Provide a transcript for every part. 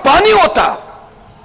पाणी होता.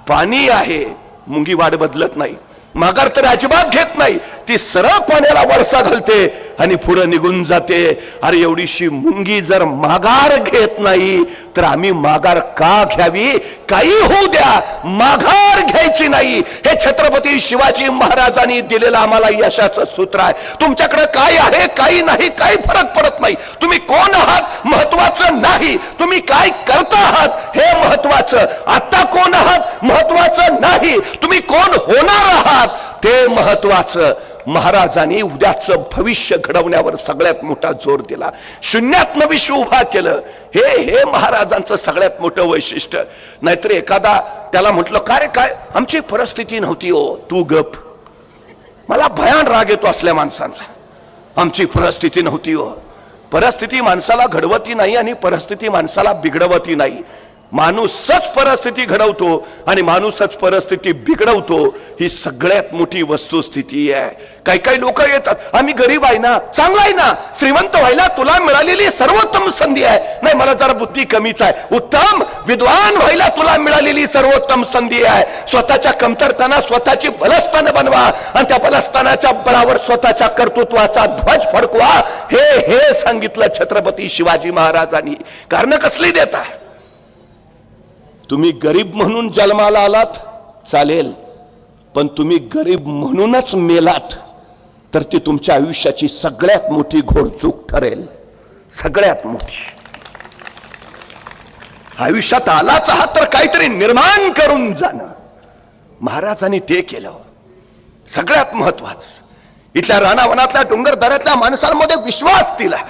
पाणी आहे, मुंगी वाट बदलत नाही, माघार तर अजिबात घेत नाही. ती सरळ पाण्याला वळसा घालते आणि पुढे निघून जाते. अरे एवढीशी मुंगी जर माघार घेत नाही तर आम्ही माघार का घ्यावी? काही होऊ द्या, माघार घ्यायची नाही. हे छत्रपती शिवाजी महाराजांनी दिलेलं आम्हाला यशाचं सूत्र आहे. तुमच्याकडे काय आहे काही नाही, काही फरक पडत नाही. तुम्ही कोण आहात महत्वाचं नाही, तुम्ही काय करता आहात हे महत्वाचं. आता कोण आहात महत्वाचं नाही, तुम्ही कोण होणार आहात ते महत्वाचं. महाराजांनी उद्याचं भविष्य घडवण्यावर सगळ्यात मोठा जोर दिला. शून्यातनं विश्व उभा केलं. हे महाराजांचं सगळ्यात मोठं वैशिष्ट्य. नाहीतर एखादा त्याला म्हटलं काय रे काय, आमची परिस्थिती नव्हती हो. तू गप. मला भयान राग येतो असल्या माणसांचा. आमची परिस्थिती नव्हती हो. परिस्थिती माणसाला घडवती नाही आणि परिस्थिती माणसाला बिघडवती नाही. माणूसच परिस्थिती घडवतो आणि माणूसच परिस्थिती बिघडवतो. ही सगळ्यात मोठी वस्तुस्थिती आहे. काही काही लोक येतात, आम्ही गरीब आहे ना, चांगला आहे ना, श्रीमंत व्हायला तुला मिळालेली सर्वोत्तम संधी आहे. नाही, मला जरा बुद्धी कमीच आहे. उत्तम विद्वान व्हायला तुला मिळालेली सर्वोत्तम संधी आहे. स्वतःच्या कमतरताना स्वतःची बलस्थान बनवा आणि त्या बलस्थानाच्या बळावर स्वतःच्या कर्तृत्वाचा ध्वज फडकवा. हे सांगितलं छत्रपती शिवाजी महाराजांनी. कारण कसली देता? तुम्ही गरीब म्हणून जन्माला आलात चालेल, पण तुम्ही गरीब म्हणूनच मेलात तर ती तुमच्या आयुष्याची सगळ्यात मोठी घोरचूक ठरेल. सगळ्यात मोठी. आयुष्यात आलाच आहात तर काहीतरी निर्माण करून जाणं. महाराजांनी ते केलं. सगळ्यात महत्वाचं इथल्या रानावनातल्या डोंगर दऱ्यातल्या माणसांमध्ये विश्वास दिला.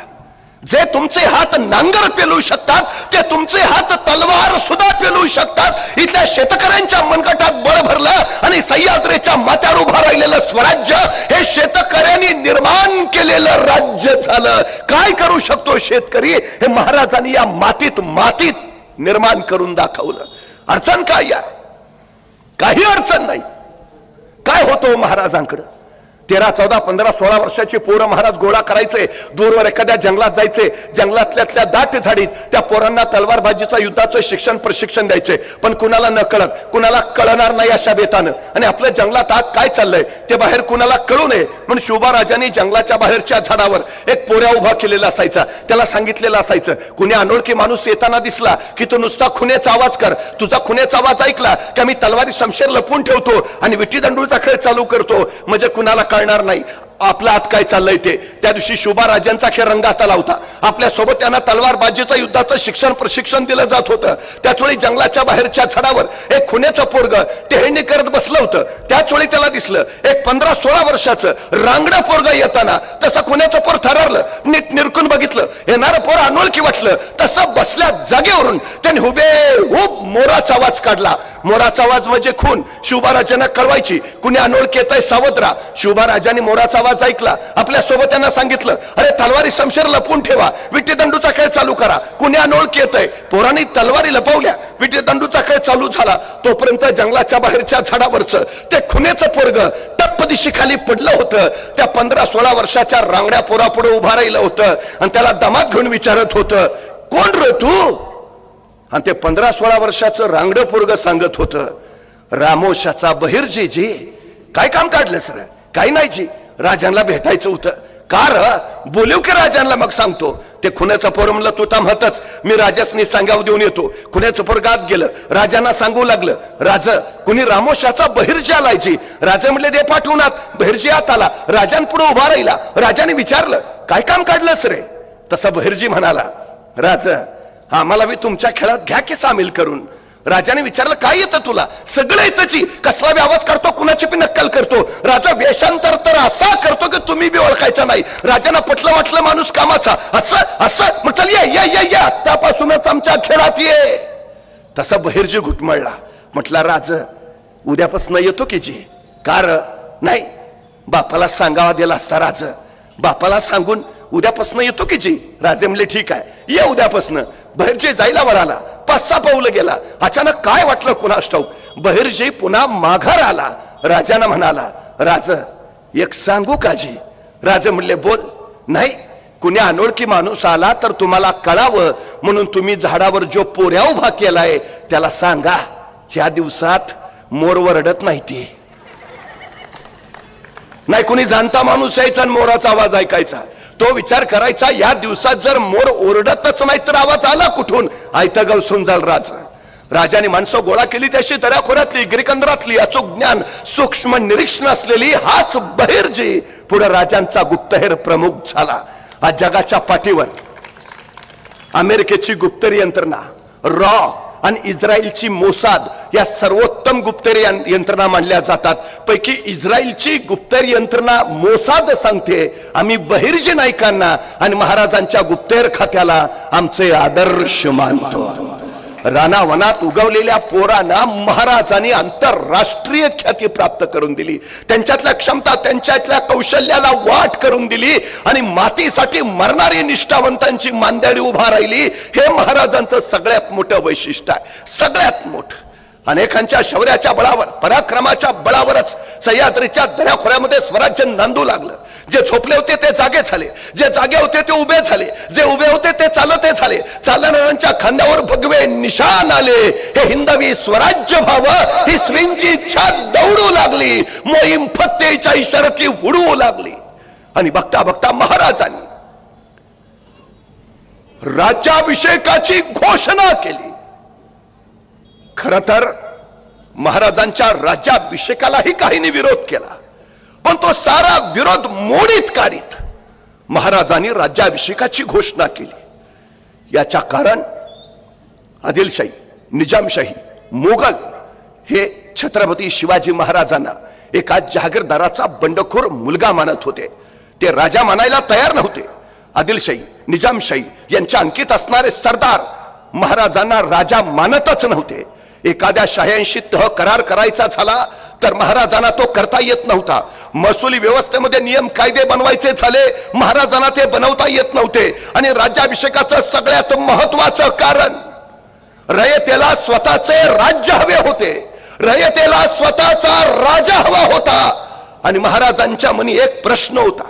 जे तुमचे हात नांगर पेलू शकतात ते तुमचे हात तलवार सुद्धा पेलू शकतात. इथल्या शेतकऱ्यांच्या मनगटात बळ भरलं आणि सह्याद्रीच्या माथ्यावर उभा राहिलेलं स्वराज्य हे शेतकऱ्यांनी निर्माण केलेलं राज्य झालं. काय करू शकतो शेतकरी हे महाराजांनी या मातीत निर्माण करून दाखवलं. अडचण काय या? काही अडचण नाही. काय होतो महाराजांकडे? 13, 14, 15, 16 वर्षाची पोरं महाराज गोळा करायचे. दूरवर एखाद्या जंगलात जायचे. जंगलातल्या दाट झाडीत त्या पोरांना तलवारबाजीचा युद्धाचं शिक्षण प्रशिक्षण द्यायचे. पण कुणाला न कळत, कुणाला कळणार नाही अशा बेतानं. आणि आपल्या जंगलात आत काय चाललंय ते बाहेर कुणाला कळू नये म्हणून शिवबाराजांनी जंगलाच्या बाहेरच्या झाडावर एक पोऱ्या उभा केलेला असायचा. त्याला सांगितलेलं असायचं, कुणी अनोळखी माणूस येताना दिसला की तो नुसता खुन्याचा आवाज कर. तुझा खुन्याचा आवाज ऐकला की आम्ही तलवारी शमशेर लपवून ठेवतो आणि विटी दंडूचा खेळ चालू करतो. म्हणजे कुणाला कळणार नाही आपला हात काय चाललंय ते. त्या दिवशी शिवबाराजांचा खेळ रंगात आला होता. आपल्या सोबत त्यांना तलवारबाजीचं युद्धाचं शिक्षण प्रशिक्षण दिलं जात होतं. त्याचवेळी जंगलाच्या बाहेरच्या झाडावर एक खुन्याचं पोरग टेहळणी करत बसलं होतं. त्याचवेळी त्याला दिसलं एक 15-16 वर्षाचं रांगडं पोरग येताना. तसं खुन्याचं पोर थररलं, नीट निरकून बघितलं, येणारं पोर अनोळखी वाटलं. तसं बसल्या जागेवरून त्याने हुबेहूब मोराचा आवाज काढला. मोराचा आवाज म्हणजे खून. शिवबाराजांना कळवायची कुणी अनोळखी येतंय सावध राहा. शिवबाराजांनी मोराचा आवाज ऐकला. आपल्या सोबत त्यांना सांगितलं, अरे तलवारी शमशेर लपवून ठेवा, विटी दंडूचा खेळ चालू करा, कुणी अनोळखी येतंय. पोरांनी तलवारी लपवल्या, विटी दंडूचा खेळ चालू झाला. तोपर्यंत जंगलाच्या बाहेरच्या झाडावरचं ते खुनेचं पोरग टप्प दिशेखाली पडलं होतं. त्या 15-16 वर्षाच्या रांगड्या पोरापुढे उभा राहिलं होतं आणि त्याला दमात घेऊन विचारत होतं, कोण रे तू? आणि ते 15-16 वर्षाचं रांगडं पोरग सांगत होतं, रामोशाचा बहिर्जी जी. काय काम काढलं सर? काही नाही जी, राजांना भेटायचं होतं. कार बोलू की राजांना? मग सांगतो. ते खुन्याचं पोर म्हणलं, तू थांबतच, मी राजासनी सांगाव देऊन येतो. खुन्याचं पोर गात गेलं, राजांना सांगू लागलं, राज कुणी रामोशाचा बहिर्जी आलाय जी. राजा म्हणले, दे पाठवूनात. बहिर्जी आत आला, राजांपुढे उभा राहिला. राजाने विचारलं, काय काम काढलं सर? तसा बहिर्जी म्हणाला, राज आम्हाला मी तुमच्या खेळात घ्या की सामील करून. राजाने विचारलं, काय येतं तुला? सगळं येतची. कसला बी आवाज करतो, कुणाची बी नक्कल करतो. राजा वेषांतर तर असा करतो की तुम्ही बी ओळखायचा नाही. राजांना पटलं वाटलं माणूस कामाचा. असं मग चल या आतापासूनच आमच्या खेळात ये. तसा बहिर्जी घुटमळला. म्हटला, राज उद्यापासून येतो की जी. कार नाही, बापाला सांगावा दिला असता. राज बापाला सांगून उद्यापासून येतो की जी. राजे म्हणले, ठीक आहे, ये उद्यापासून. बहिर्जी जायला वळाला, 5-6 पाऊलं गेला. अचानक काय वाटलं कुणास ठाऊक, बहिर्जी पुन्हा माघार आला. राजानं म्हणाला, राज एक सांगू का जी? राजे म्हणले, बोल. नाही, कुणी अनोळखी माणूस आला तर तुम्हाला कळावं, म्हणून तुम्ही झाडावर जो पोऱ्या उभा केलाय त्याला सांगा ह्या दिवसात मोर वरडत नाही ते. नाही कोणी जाणता माणूस यायचा आणि मोराचा आवाज ऐकायचा, तो विचार करायचा या दिवसात जर मोर ओरडतच नाही तर आवाज आला कुठून? आयतं गवसून जाल राजाने माणसं गोळा केली, त्याशी दऱ्याखोऱ्यातली गिरिकंदरातली अचूक ज्ञान सूक्ष्म निरीक्षण असलेली हाच बहिर्जी पुढे राजांचा गुप्तहेर प्रमुख झाला. आज जगाच्या पाठीवर अमेरिकेची गुप्तहेर यंत्रणा रॉ आणि इस्रायलची मोसाद या सर्वोत्तम गुप्तहेर यंत्रणा मानल्या जातात. पैकी इस्रायलची गुप्तहेर यंत्रणा मोसाद सांगते आम्ही बहिर्जी नायकांना आणि महाराजांच्या गुप्तहेर खात्याला आमचे आदर्श मानतो. रानावनात उगवलेल्या पोरांना महाराजांनी आंतरराष्ट्रीय ख्याती प्राप्त करून दिली. त्यांच्यातल्या क्षमता, त्यांच्यातल्या कौशल्याला वाट करून दिली आणि मातीसाठी मरणारी निष्ठावंतांची मानदेडी उभा राहिली. हे महाराजांचं सगळ्यात मोठं वैशिष्ट्य आहे, सगळ्यात मोठं. अनेकांच्या शौर्याच्या बळावर, पराक्रमाच्या बळावरच सह्याद्रीच्या दऱ्याखोऱ्यामध्ये स्वराज्य नांदू लागलं. जे झोपले होते ते जागे झाले, जे जागे होते ते उभे झाले, जे उभे होते ते चालते झाले. चालणाऱ्यांच्या खांद्यावर भगवे निशाण आले. हे हिंदवी स्वराज्य व्हावं ही स्त्रींची इच्छा दौडू लागली. मोहीम फत्तेच्या इशारातली उडवू लागली. आणि बघता बघता महाराजांनी राज्याभिषेकाची घोषणा केली. खर तर महाराजांच्या राज्याभिषेकालाही काहींनी विरोध केला, पण तो सारा विरोध मोडीत काढीत महाराजांनी राज्याभिषेकाची घोषणा केली. याच्या कारण आदिलशाही, निजामशाही, मोगल हे छत्रपती शिवाजी महाराजांना एका जहागीरदाराचा बंडखोर मुलगा मानत होते. ते राजा मानायला तयार नव्हते. आदिलशाही, निजामशाही यांच्या अंकित असणारे सरदार महाराजांना राजा मानतच नव्हते. एखाद्या शाह्यांशी तह करार करायचा झाला तर महाराजांना तो करता येत नव्हता. महसुली व्यवस्थेमध्ये नियम कायदे बनवायचे झाले, महाराजांना ते बनवता येत नव्हते. आणि राज्याभिषेकाचं सगळ्यात महत्वाचं कारण रयतेला स्वतःचे राज्य हवे होते, रयतेला स्वतःचा राजा हवा होता. आणि महाराजांच्या मनी एक प्रश्न होता,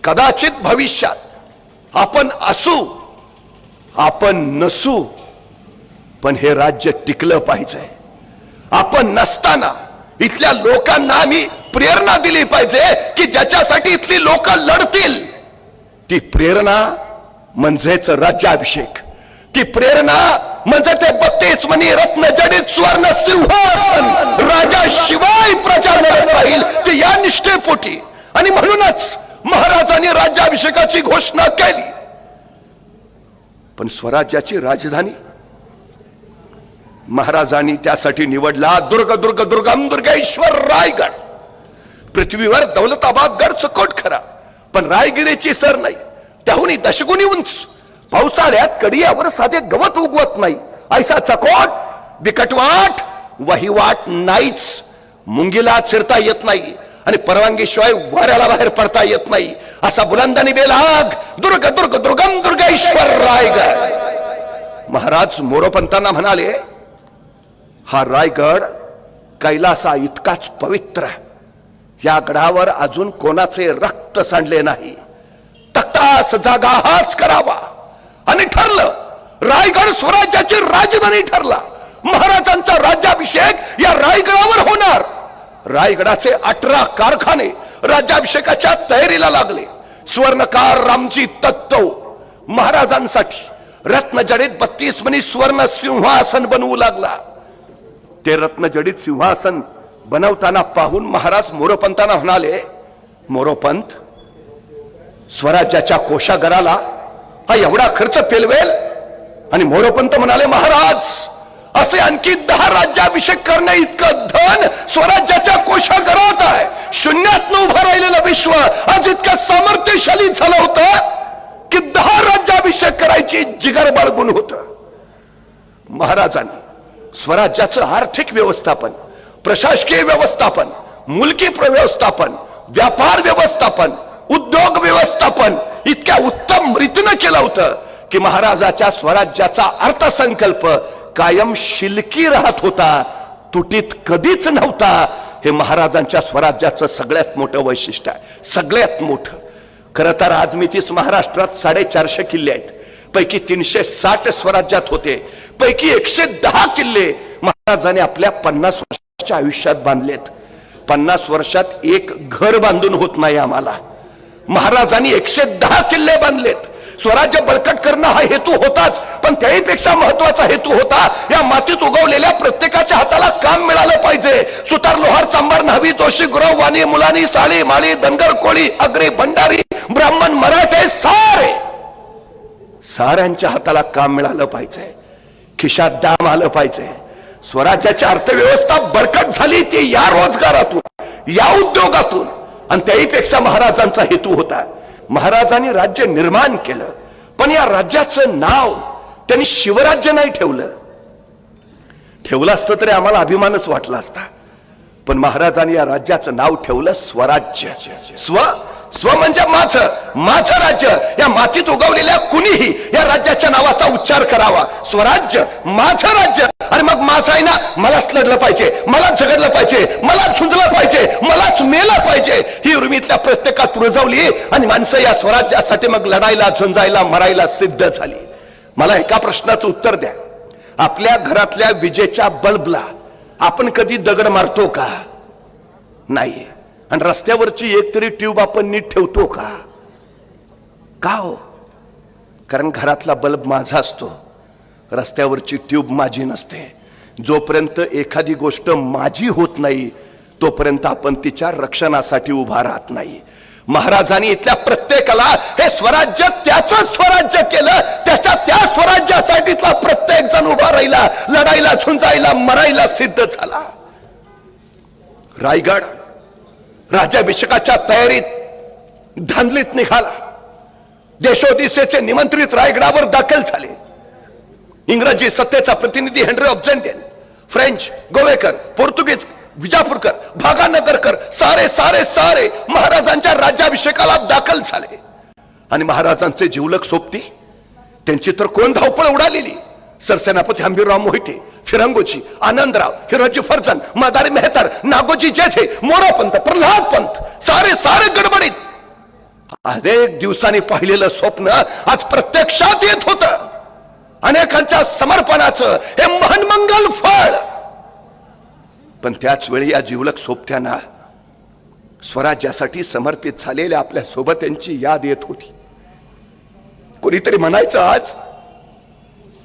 कदाचित भविष्यात आपण असू, आपण नसू, पण हे राज्य टिकलं पाहिजे. आपण नसताना इथल्या लोकांना आम्ही प्रेरणा दिली पाहिजे की ज्याच्यासाठी इथली लोक लढतील. ती प्रेरणा म्हणजेच राज्याभिषेक. ती प्रेरणा म्हणजे ते 32 मणी रत्नजडित स्वर्ण सिंहासन राजाशिवाय प्रजा लढत राहील ते या निष्ठेपोटी. आणि म्हणूनच महाराजांनी राज्याभिषेकाची घोषणा केली. पण स्वराज्याची राजधानी महाराजांनी त्यासाठी निवडला दुर्गम दुर्गेश्वर रायगड. पृथ्वीवर दौलताबाद गड चकोट खरा, पण रायगिरीची सर नाही, त्याहूनही दशगुणी उंच. पावसाळ्यात कडियावर साधे गवत उगवत नाही ऐसा चकोट, बिकटवाट वहिवाट नाहीच. मुंगीला चिरता येत नाही आणि परवानगीशिवाय वाऱ्याला बाहेर पडता येत नाही असा बुलंदानी बेलाग दुर्गम दुर्गेश्वर रायगड. महाराज मोरोपंतांना म्हणाले, हा रायगड कैलासा इतकाच पवित्र, या गडावर अजून कोणाचे रक्त सांडले नाही. तख्तास जागा हाच करावा. आणि ठरलं, रायगड स्वराज्याची राजधानी ठरला. महाराजांचा राज्याभिषेक या रायगडावर होणार. रायगडाचे 18 कारखाने राज्याभिषेकाच्या तयारीला लागले. स्वर्णकार रामजी तत्व महाराजांसाठी रत्नजडित 32 मणी स्वर्ण सिंहासन बनवू लागला. ते रत्नजडित सिंहासन बनवताना पाहून महाराज मोरोपंतांना म्हणाले, मोरोपंत, स्वराज्याच्या कोशागाराला हा एवढा खर्च पेलवेल? आणि मोरोपंत म्हणाले, महाराज, असे आणखी 10 राज्याभिषेक करणे इतकं धन स्वराज्याच्या कोशागारात आहे. शून्यातनं उभं राहिलेलं विश्व आज इतकं सामर्थ्यशाली झालं होतं की 10 राज्याभिषेक करायची जिगर बाळगून होत. महाराजांनी स्वराज्याचं आर्थिक व्यवस्थापन, प्रशासकीय व्यवस्थापन, मुलकी व्यवस्थापन, व्यापार व्यवस्थापन, उद्योग व्यवस्थापन इतक्या उत्तम रीतीने केलं होतं की महाराजाच्या स्वराज्याचा अर्थसंकल्प कायम शिल्की राहत होता, तुटीत कधीच नव्हता. हे महाराजांच्या स्वराज्याचं सगळ्यात मोठं वैशिष्ट्य आहे, सगळ्यात मोठं. खरं तर आज मितीस महाराष्ट्रात 450 किल्ले आहेत, पैकी 360 स्वराज्यात होते, पैकी 110 किल्ले महाराजांनी आपल्या 50 वर्षाच्या आयुष्यात बांधलेत. 50 वर्षात एक घर बांधून होत नाही आम्हाला. महाराजांनी 110 किल्ले बांधलेत. स्वराज्य बळकट करणं हा हेतू होताच, पण त्याहीपेक्षा महत्वाचा हेतू होता या मातीत उगवलेल्या प्रत्येकाच्या हाताला काम मिळालं पाहिजे. सुतार, लोहार, चांभार, न्हावी, जोशी, गुरव, वाणी, मुलानी, साळी, माळी, धनगर, कोळी, अग्री, भंडारी, ब्राह्मण, मराठे साऱ्यांच्या हाताला काम मिळालं पाहिजे, खिशात दाम आलं पाहिजे. स्वराज्याची अर्थव्यवस्था बळकट झाली ती या रोजगारातून, या उद्योगातून, आणि त्याहीपेक्षा महाराजांचा हेतू होता. महाराजांनी राज्य निर्माण केलं, पण या राज्याचं नाव त्यांनी शिवराज्य नाही ठेवलं असतं तरी आम्हाला अभिमानच वाटला असता. पण महाराजांनी या राज्याचं नाव ठेवलं स्वराज्य. स्व म्हणजे माझं राज्य. या मातीत उगवलेल्या कुणीही या राज्याच्या नावाचा उच्चार करावा. स्वराज्य, माझं राज्य. आणि मग माझं आहे ना, मलाच लढलं पाहिजे, मलाच झगडलं पाहिजे, मलाच झुंजलं पाहिजे, मलाच मेलं पाहिजे, ही उर्मीतल्या प्रत्येकात रुजवली आणि माणसं या स्वराज्यासाठी मग लढायला, झुंजायला, मरायला सिद्ध झाली. मला एका प्रश्नाचं उत्तर द्या. आपल्या घरातल्या विजेच्या बल्बला आपण कधी दगड मारतो का? नाही. आणि रस्त्यावरची एक तरी ट्यूब आपण नीट ठेवतो का? हो? कारण घरातला बल्ब माझा असतो, रस्त्यावरची ट्यूब माझी नसते. जोपर्यंत एखादी गोष्ट माझी होत नाही तोपर्यंत आपण तिच्या रक्षणासाठी उभा राहत नाही. महाराजांनी इथल्या प्रत्येकाला हे स्वराज्य त्याचं स्वराज्य केलं. त्या स्वराज्यासाठीचा प्रत्येक जण उभा राहिला, लढायला, झुंजायला, मरायला सिद्ध झाला. रायगड राज्याभिषेकाच्या तयारीत धांदलीत निघाला. देशोदिसेचे निमंत्रित रायगडावर दाखल झाले. इंग्रजी सत्तेचा प्रतिनिधी हेनरी ऑब्झेंटेन, फ्रेंच, गोवेकर, पोर्तुगीज, विजापूरकर, भागानगरकर सारे महाराजांच्या राज्याभिषेकाला दाखल झाले. आणि महाराजांचे जिवलग सोबती, त्यांची तर कोण धावपळ उडालेली. सरसेनापती हंबीरराव मोहिते, फिरंगोजी, आनंदराव, हिरोजी फर्जन, मदारी मेहतर, नागोजी जेठे, मोरापंत, प्रल्हाद पंत, सारे गडबडीत. अनेक दिवसांनी पाहिलेलं स्वप्न आज प्रत्यक्षात येत होतं. अनेकांच्या समर्पणाचं हे महानमंगल फळ. पण त्याच वेळी या जिवलग सोबत्यांना स्वराज्यासाठी समर्पित झालेल्या आपल्या सोबत्यांची याद येत होती. कोणीतरी म्हणायचं, आज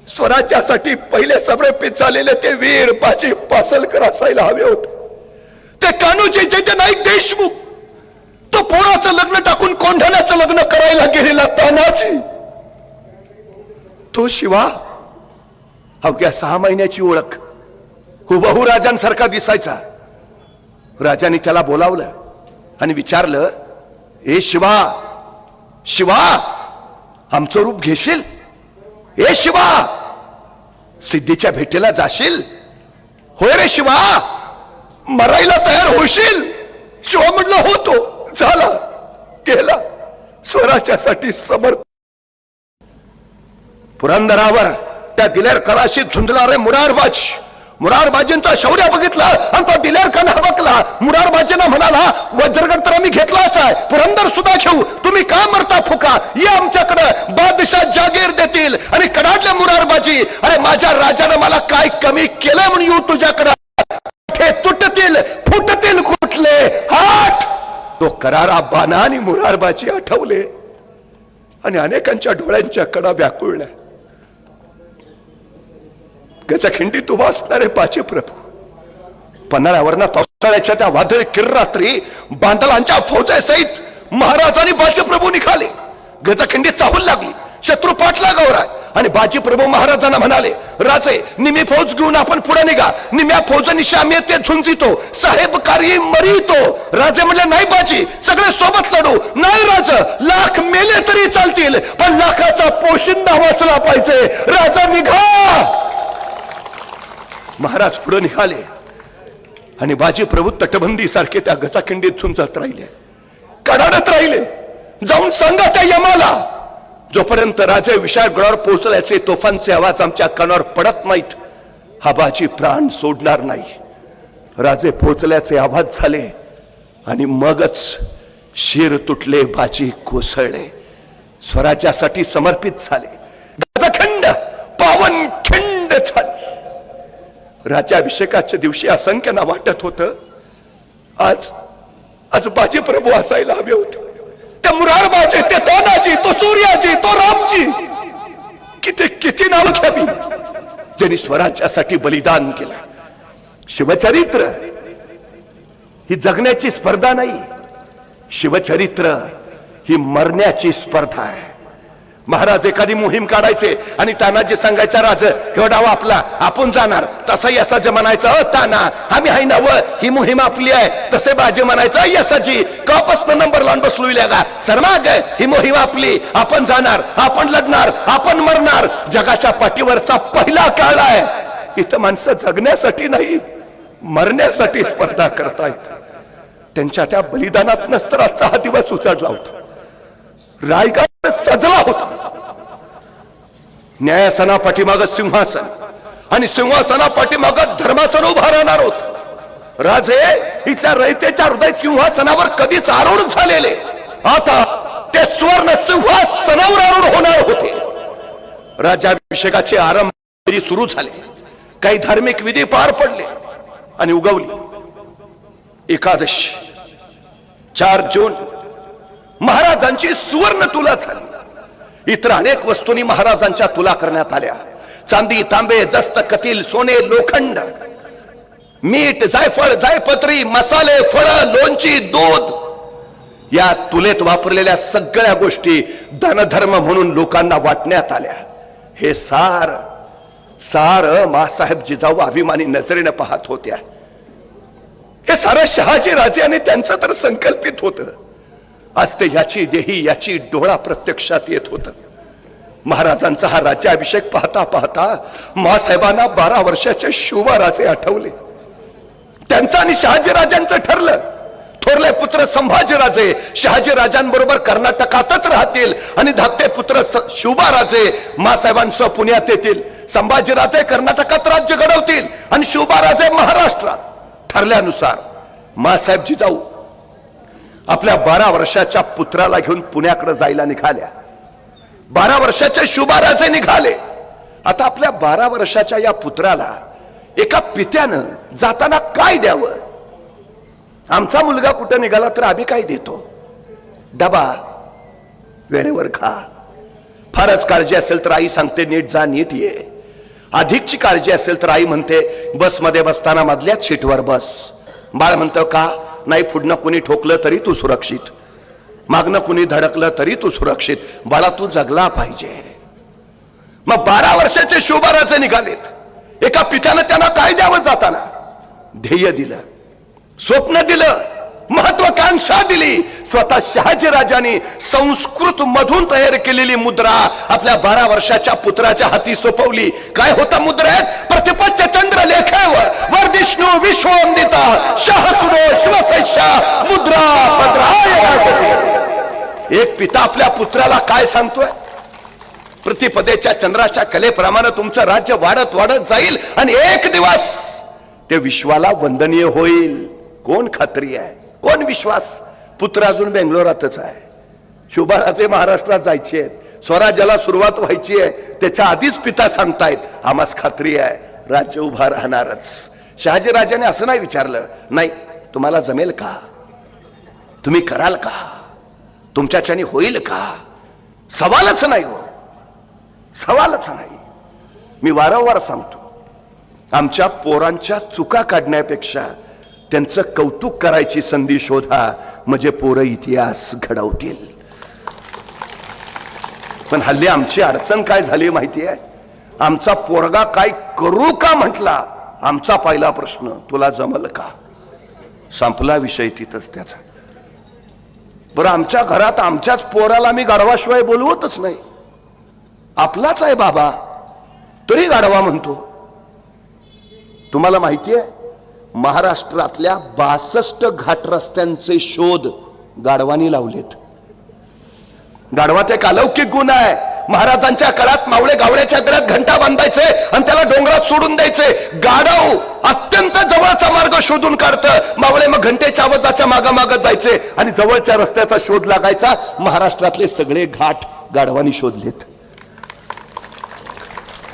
स्वराज्यासाठी पहिले समर्पित झालेले ते वीर बाजी पासलकर असायला हवे होते. ते कान्होजी जयंत नाईक देशमुख, तो पोराचं लग्न टाकून कोंढाण्याचं लग्न करायला गेलेला तानाजी, तो शिवा अवघ्या 6 महिन्याची ओळख, हुबहू राजांसारखा दिसायचा. राजाने त्याला बोलावलं आणि विचारलं, ए शिवा आमचं रूप घेशील? ए शिवा, सिद्धीच्या भेटीला जाशील? होय रे शिवा, मरायला तयार होशील? शिवा म्हटलं, होतो. झाला, केला, स्वराज्यासाठी समर्पित. पुरंदरावर त्या दिलेर कराशी झुंजणारे मुरारबाजींचा शौर्य बघितला आणि तो दिलेर खान हबकला. मुरारबाजींना म्हणाला, वज्रगड तर आम्ही घेतलाच आहे, पुरंदर सुद्धा घेऊ, तुम्ही का मरता फुका, ये आमच्याकडं, बादशाह जागीर देतील. आणि कडाडले मुरारबाजी, अरे माझ्या राजानं मला काय कमी केलं म्हणून येऊ तुझ्याकडं, तुटतील फुटतील कुठले, हाट. तो करारा बाणा आणि मुरारबाजी आठवले आणि अनेकांच्या डोळ्यांच्या कडा व्याकुळल्या. गजखिंडीत उभा असणारे बाजी प्रभू, पन्हाळ्यावरनं पावसाळ्याच्या त्या वादळी किररात्री बांदलांच्या फौजेसहित महाराज आणि बाजी प्रभू निघाले. गजखिंडी चाहूल लागली, शत्रू पाठलागावर आहे. आणि बाजी प्रभू महाराजांना म्हणाले, राजे निमी फौज घेऊन आपण पुढे निघा, निम्या फौजांनिशी आम्ही ते झुंजितो, साहेब कार्य मरितो. राजे म्हणले, नाही बाजी, सगळे सोबत लढू. नाही राज, लाख मेले तरी चालतील, पण लाखाचा पोशिंदा वाचला पाहिजे. राजा निघा. महाराज पुढे निघाले आणि बाजी प्रभू तटबंदी सारखे त्या गजाखिंडीत झुंजत राहिले, कडाडत राहिले. जाऊन सांगा त्या यमाला, जोपर्यंत राजे विशाळगडावर पोहोचल्याचे तोफांचे आवाज आमच्या कानावर पडत नाहीत, हा बाजी प्राण सोडणार नाही. राजे पोहोचल्याचे आवाज झाले आणि मगच शिर तुटले, बाजी कोसळले, स्वराज्यासाठी समर्पित झाले. राज्याभिषेकाच्या दिवशी असंख्यांना वाटत होतं आज आज बाजी प्रभू असायला हवे होते. त्या मुरारबाजी, ते तानाजी, तो सूर्याजी, तो रामजी, किती नाव घ्यावी ज्यांनी स्वराज्यासाठी बलिदान केलं. शिवचरित्र ही जगण्याची स्पर्धा नाही, शिवचरित्र ही मरण्याची स्पर्धा आहे. महाराज एखादी मोहीम काढायचे आणि तानाजी सांगायचा राज हे डावा आपला, आपण जाणार. तसंही असाच म्हणायचं ताना आम्ही हाय नाव, ही मोहीम आपली आहे. तसे बाजी म्हणायचं यसाजी कपासून नंबर लावून बसलो का सरमाग, ही मोहीम आपली, आपण जाणार, आपण लढणार, आपण मरणार. जगाच्या पाठीवरचा पहिला काळ आहे. इथं माणसं जगण्यासाठी नाही मरण्यासाठी स्पर्धा करतायत. त्यांच्या त्या बलिदानात नसतर आजचा हा दिवस उचडला होता. रायगड सजला होता. न्यायासना पाठीमाग सिंहासन आणि सिंहासना पाठीमाग धर्मासन उभा राहणार होत. राजे इथल्या रयतेच्या हृदय सिंहासनावर कधीच आरूढ झालेले आता ते सुवर्ण सिंहासनावर आरूढ होणार होते. राज्याभिषेकाचे आरंभ सुरू झाले. काही धार्मिक विधी पार पडले आणि उगवली एकादशी. 4 जून महाराजांची सुवर्ण तुला झाली. इतर अनेक वस्तूंनी महाराजांच्या तुला करण्यात आल्या. चांदी, तांबे, जस्त, कतील, सोने, लोखंड, मीठ, जायफळ, जायपत्री, मसाले, फळं, लोणची, दूध या तुलेत वापरलेल्या सगळ्या गोष्टी दानधर्म म्हणून लोकांना वाटण्यात आल्या. हे सार मासाहेब जिजाऊ अभिमानी नजरेने पाहत होत्या. हे सारं शहाजी राजे आणि त्यांचं तर संकल्पित होतं. आज ते याची देही याची डोळा प्रत्यक्षात येत होत. महाराजांचा हा राज्याभिषेक पाहता पाहता महासाहेबांना 12 वर्षाचे शिवराजे आठवले. त्यांचं आणि शहाजीराजांचं ठरलं. थोरले पुत्र संभाजीराजे शहाजीराजांबरोबर कर्नाटकातच राहतील आणि धाकटे पुत्र शिवबाराजे महासाहेबांसह पुण्यात येतील. संभाजीराजे कर्नाटकात राज्य घडवतील आणि शिवबाराजे महाराष्ट्रात. ठरल्यानुसार महासाहेब जिजाऊ आपल्या 12 वर्षाच्या पुत्राला घेऊन पुण्याकडे जायला निघाल्या. 12 वर्षाचे शिवबाराजे निघाले. आता आपल्या 12 वर्षाच्या या पुत्राला एका पित्यानं जाताना काय द्यावं? आमचा मुलगा कुठं निघाला तर आम्ही काय देतो? डबा वेळेवर खा. फारच काळजी असेल तर आई सांगते नीट जा नीट ये. अधिकची काळजी असेल तर आई म्हणते बसमध्ये बसताना मधल्याच सीटवर बस. बाळ म्हणतो का नाही पुढनं कुणी ठोकलं तरी तू सुरक्षित, मागणं कुणी धडकलं तरी तू सुरक्षित. बाळा तू जगला पाहिजे. मग 12 वर्षाचे शिवबाराजे निघालेत. एका पित्यानं त्यांना काय द्यावं जाताना? ध्येय दिलं, स्वप्न दिलं, महत्वाकांक्षा दिली. स्वतः शहाजीराजांनी संस्कृत मधून तयार केलेली मुद्रा आपल्या 12 वर्षाच्या पुत्राच्या हाती सोपवली. काय होता मुद्रेत? प्रतिपच्च चंद्र लेखेवर वर्धिष्णू विश्ववंदिता सहस्रो शिवसैषा मुद्रा भद्राय. एक पिता आपल्या पुत्राला काय सांगतोय? प्रतिपदेच्या चंद्राच्या कलेप्रमाणे तुमचं राज्य वाढत वाढत जाईल आणि एक दिवस ते विश्वाला वंदनीय होईल. कोण खात्री आहे? कोण विश्वास? पुत्र अजून बेंगलोरातच आहे. शिवबाराजे महाराष्ट्रात जायचे आहेत. स्वराज्याला सुरुवात व्हायची आहे. त्याच्या आधीच पिता सांगतायत आम्हास खात्री आहे राज्य उभा राहणारच. शहाजीराजाने असं नाही विचारलं नाही तुम्हाला जमेल का, तुम्ही कराल का, तुमच्याच्याने होईल का? सवालच नाही हो, सवालच नाही. मी वारंवार सांगतो आमच्या पोरांच्या चुका काढण्यापेक्षा त्यांचं कौतुक करायची संधी शोधा म्हणजे पोरं इतिहास घडवतील. पण हल्ली आमची अडचण काय झाली माहिती आहे? आमचा पोरगा काय करू का म्हटला आमचा पहिला प्रश्न तुला जमल का? संपला विषय तिथंच त्याचा. बरं आमच्या घरात आमच्याच पोराला मी गाढवाशिवाय बोलवतच नाही. आपलाच आहे बाबा तरी गाढवा म्हणतो. तुम्हाला माहिती आहे महाराष्ट्रातल्या 62 घाट रस्त्यांचे शोध गाढवानी लावलेत. गाढवात एक अलौकिक गुण आहे. महाराजांच्या काळात मावळे गावड्याच्या गळ्यात घंटा बांधायचे आणि त्याला डोंगरात सोडून द्यायचे. गाढव अत्यंत जवळचा मार्ग शोधून काढतं. मावळे मग घंटेच्या आवाजाच्या मागामाग जायचे आणि जवळच्या रस्त्याचा शोध लागायचा. महाराष्ट्रातले सगळे घाट गाढवानी शोधलेत.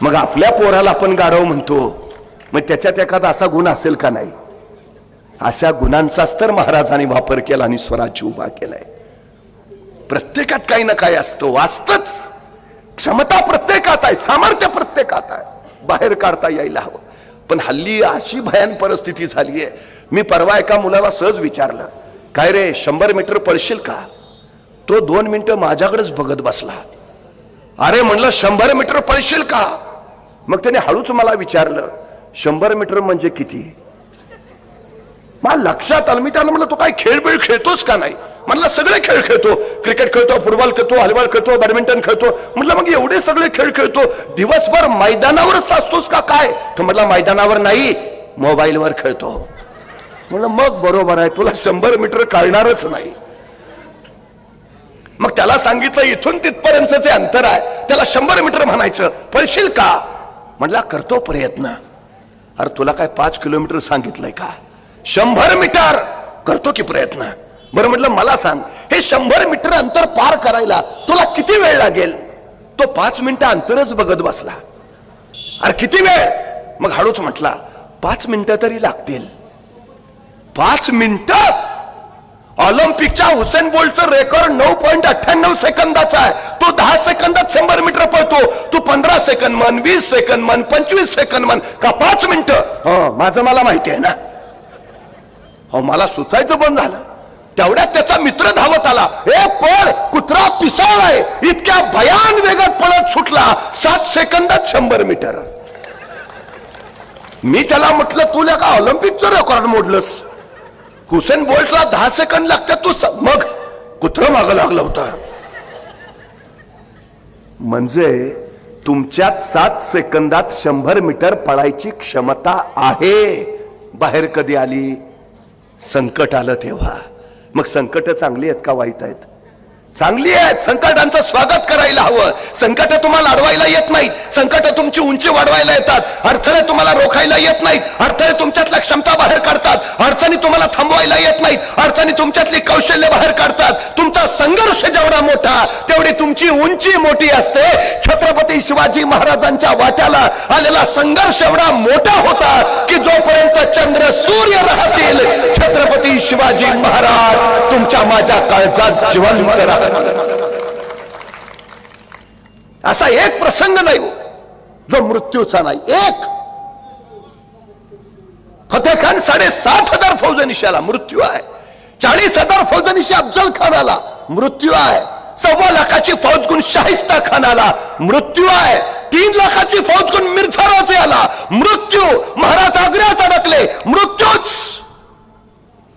मग आपल्या पोराला आपण गाढव म्हणतो. मग त्याच्यात एखादा असा गुण असेल का नाही? अशा गुणांचाच तर महाराजांनी वापर केला आणि स्वराज्य उभा केलाय. प्रत्येकात काही ना काही असतं, वाचतच. क्षमता प्रत्येकात आहे, सामर्थ्य प्रत्येकात आहे, बाहेर काढता यायला हवं. पण हल्ली अशी भयान परिस्थिती झाली आहे. मी परवा एका मुलाला सहज विचारलं, काय रे 100 मीटर पळशील का? तो 2 मिनिटं माझ्याकडेच बघत बसला. अरे म्हणलं 100 मीटर पळशील का? मग त्याने हळूच मला विचारलं, 100 मीटर म्हणजे किती? मला लक्षात आलं. मी त्याला म्हणलं, तो काय खेळ बिळ खेळतोस का नाही? म्हणलं सगळे खेळ खेळतो, क्रिकेट खेळतो, फुटबॉल खेळतो, व्हॉलीबॉल खेळतो, बॅडमिंटन खेळतो. म्हटलं मग एवढे सगळे खेळ खेळतो, दिवसभर मैदानावरच असतोस का काय? तो म्हटला मैदानावर नाही, मोबाईलवर खेळतो. म्हणलं मग बरोबर आहे, तुला 100 मीटर कळणारच नाही. मग त्याला सांगितलं इथून तिथपर्यंत जे अंतर आहे त्याला 100 मीटर म्हणायचं. पळशील का? म्हटला करतो प्रयत्न. अरे तुला काय 5 किलोमीटर सांगितलंय का? 100 मीटर करतो की प्रयत्न. बरं म्हटलं मला सांग, हे 100 मीटर अंतर पार करायला तुला किती वेळ लागेल? तो 5 मिनिटं अंतरच बघत बसला. अरे किती वेळ? मग हळूच म्हटला 5 मिनिटं तरी लागतील. 5 मिनिटं? ऑलिम्पिकच्या हुसेन बोल्टचं रेकॉर्ड 9.98 सेकंदाचा आहे. तो 10 सेकंदात 100 मीटर पळतो. तू 15 सेकंद म्हण, 20 सेकंद म्हण, 25 सेकंद म्हण, का 5 मिनिटं? माझं मला माहिती आहे ना. मला सुचायचं बंद झालं. तेवढ्यात त्याचा मित्र धावत आला. ए पळ, कुत्रा पिसाळलाय. इतक्या भयान वेगात पळत सुटला. 7 सेकंदात 100 मीटर. मी त्याला म्हटलं, तुला का ऑलिम्पिकचं रेकॉर्ड मोडलंस? हुसेन बोल्टला 10 सेकंद लागतात, तू मग कुत्र मागं लागला होता. म्हणजे तुमच्यात 7 सेकंदात 100 मीटर पळायची क्षमता आहे. बाहेर कधी आली? संकट आलं तेव्हा. मग संकट चांगली आहेत का वाईट आहेत? चांगली आहेत. संकटांचं स्वागत करायला हवं. संकट तुम्हाला अडवायला येत नाहीत. संकट तुमची उंची वाढवायला येतात. अडथळे तुम्हाला रोखायला येत नाहीत. अडथळे तुमच्यातल्या क्षमता बाहेर काढतात. अडचणी तुम्हाला थांबवायला येत नाहीत. अडचणी तुमच्यातली कौशल्य बाहेर काढतात. तुमचा संघर्ष जेवढा मोठा तेवढी तुमची उंची मोठी असते. छत्रपती शिवाजी महाराजांच्या वाट्याला आलेला संघर्ष एवढा मोठा होता की जोपर्यंत चंद्र सूर्य राहतील छत्रपती शिवाजी महाराज तुमच्या माझ्या काळजात जिवंत राहतील. असा एक प्रसंग नाही जो मृत्यूचा नाही. एक फतेह खान 7,500 फौजनिशी आला, मृत्यू आहे. 40,000 फौजनिशी अफजल खान आला, मृत्यू आहे. 1.25 लाखाची फौज गुण शाहिस्ता खान आला, मृत्यू आहे. 3 लाखाची फौज गुण मिर्झा राजे आला, मृत्यू. महाराज आग्र्यात अडकले, मृत्यूच.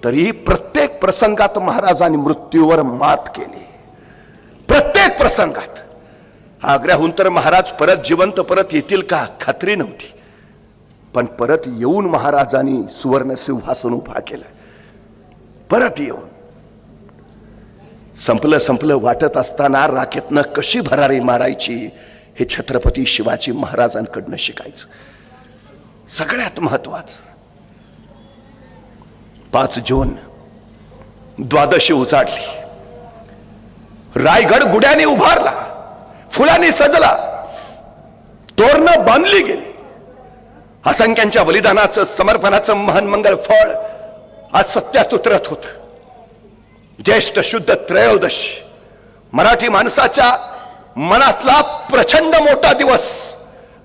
तरी प्रत्येक प्रसंगात महाराजांनी मृत्यूवर मात केली. प्रत्येक प्रसंगात. आग्र्याहून तर महाराज परत जिवंत परत येतील का खात्री नव्हती. पण परत येऊन महाराजांनी सुवर्ण सिंहासन उभा केलं. परत येऊन संपलं वाटत असताना राखेतनं कशी भरारी मारायची हे छत्रपती शिवाजी महाराजांकडनं शिकायचं. सगळ्यात महत्वाचं 5 जून द्वादशी उजाडली. रायगड गुड्याने उभारला, फुलांनी सजला, तोरणं बांधली गेली. असंख्यांच्या बलिदानाचं समर्पणाचं महान मंगल फळ आज सत्यात उतरत होत. ज्येष्ठ शुद्ध त्रयोदशी मराठी माणसाच्या मनातला प्रचंड मोठा दिवस,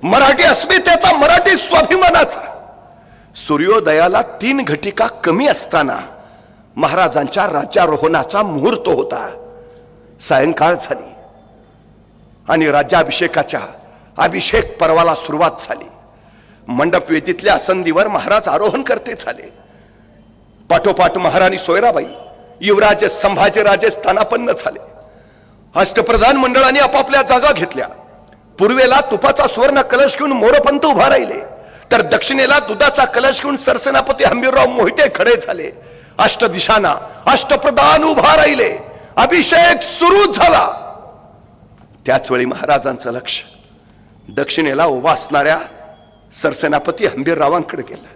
मराठी अस्मितेचा, मराठी स्वाभिमानाचा. सूर्योदयाला 3 घटिका कमी असताना महाराजांच्या राज्यारोहणाचा मुहूर्त होता. सायंकाळ झाली आणि राज्याभिषेकाच्या अभिषेक पर्वाला सुरुवात झाली. मंडप वेदीतल्या आसंदीवर महाराज आरोहण करते झाले. पाठोपाठ महाराणी सोयराबाई, युवराज संभाजीराजे स्थानापन्न झाले. अष्टप्रधान मंडळाने आपापल्या जागा घेतल्या. पूर्वेला तुपाचा सुवर्ण कलश घेऊन मोरपंत उभा राहिले, तर दक्षिणेला दुधाचा कलश घेऊन सरसेनापती हंबीरराव मोहिते खडे झाले. अष्टदिशांना अष्टप्रधान उभा राहिले. अभिषेक सुरू झाला. त्याच वेळी महाराजांचं लक्ष दक्षिणेला उभा असणाऱ्या सरसेनापती हंबीररावांकडे गेलं.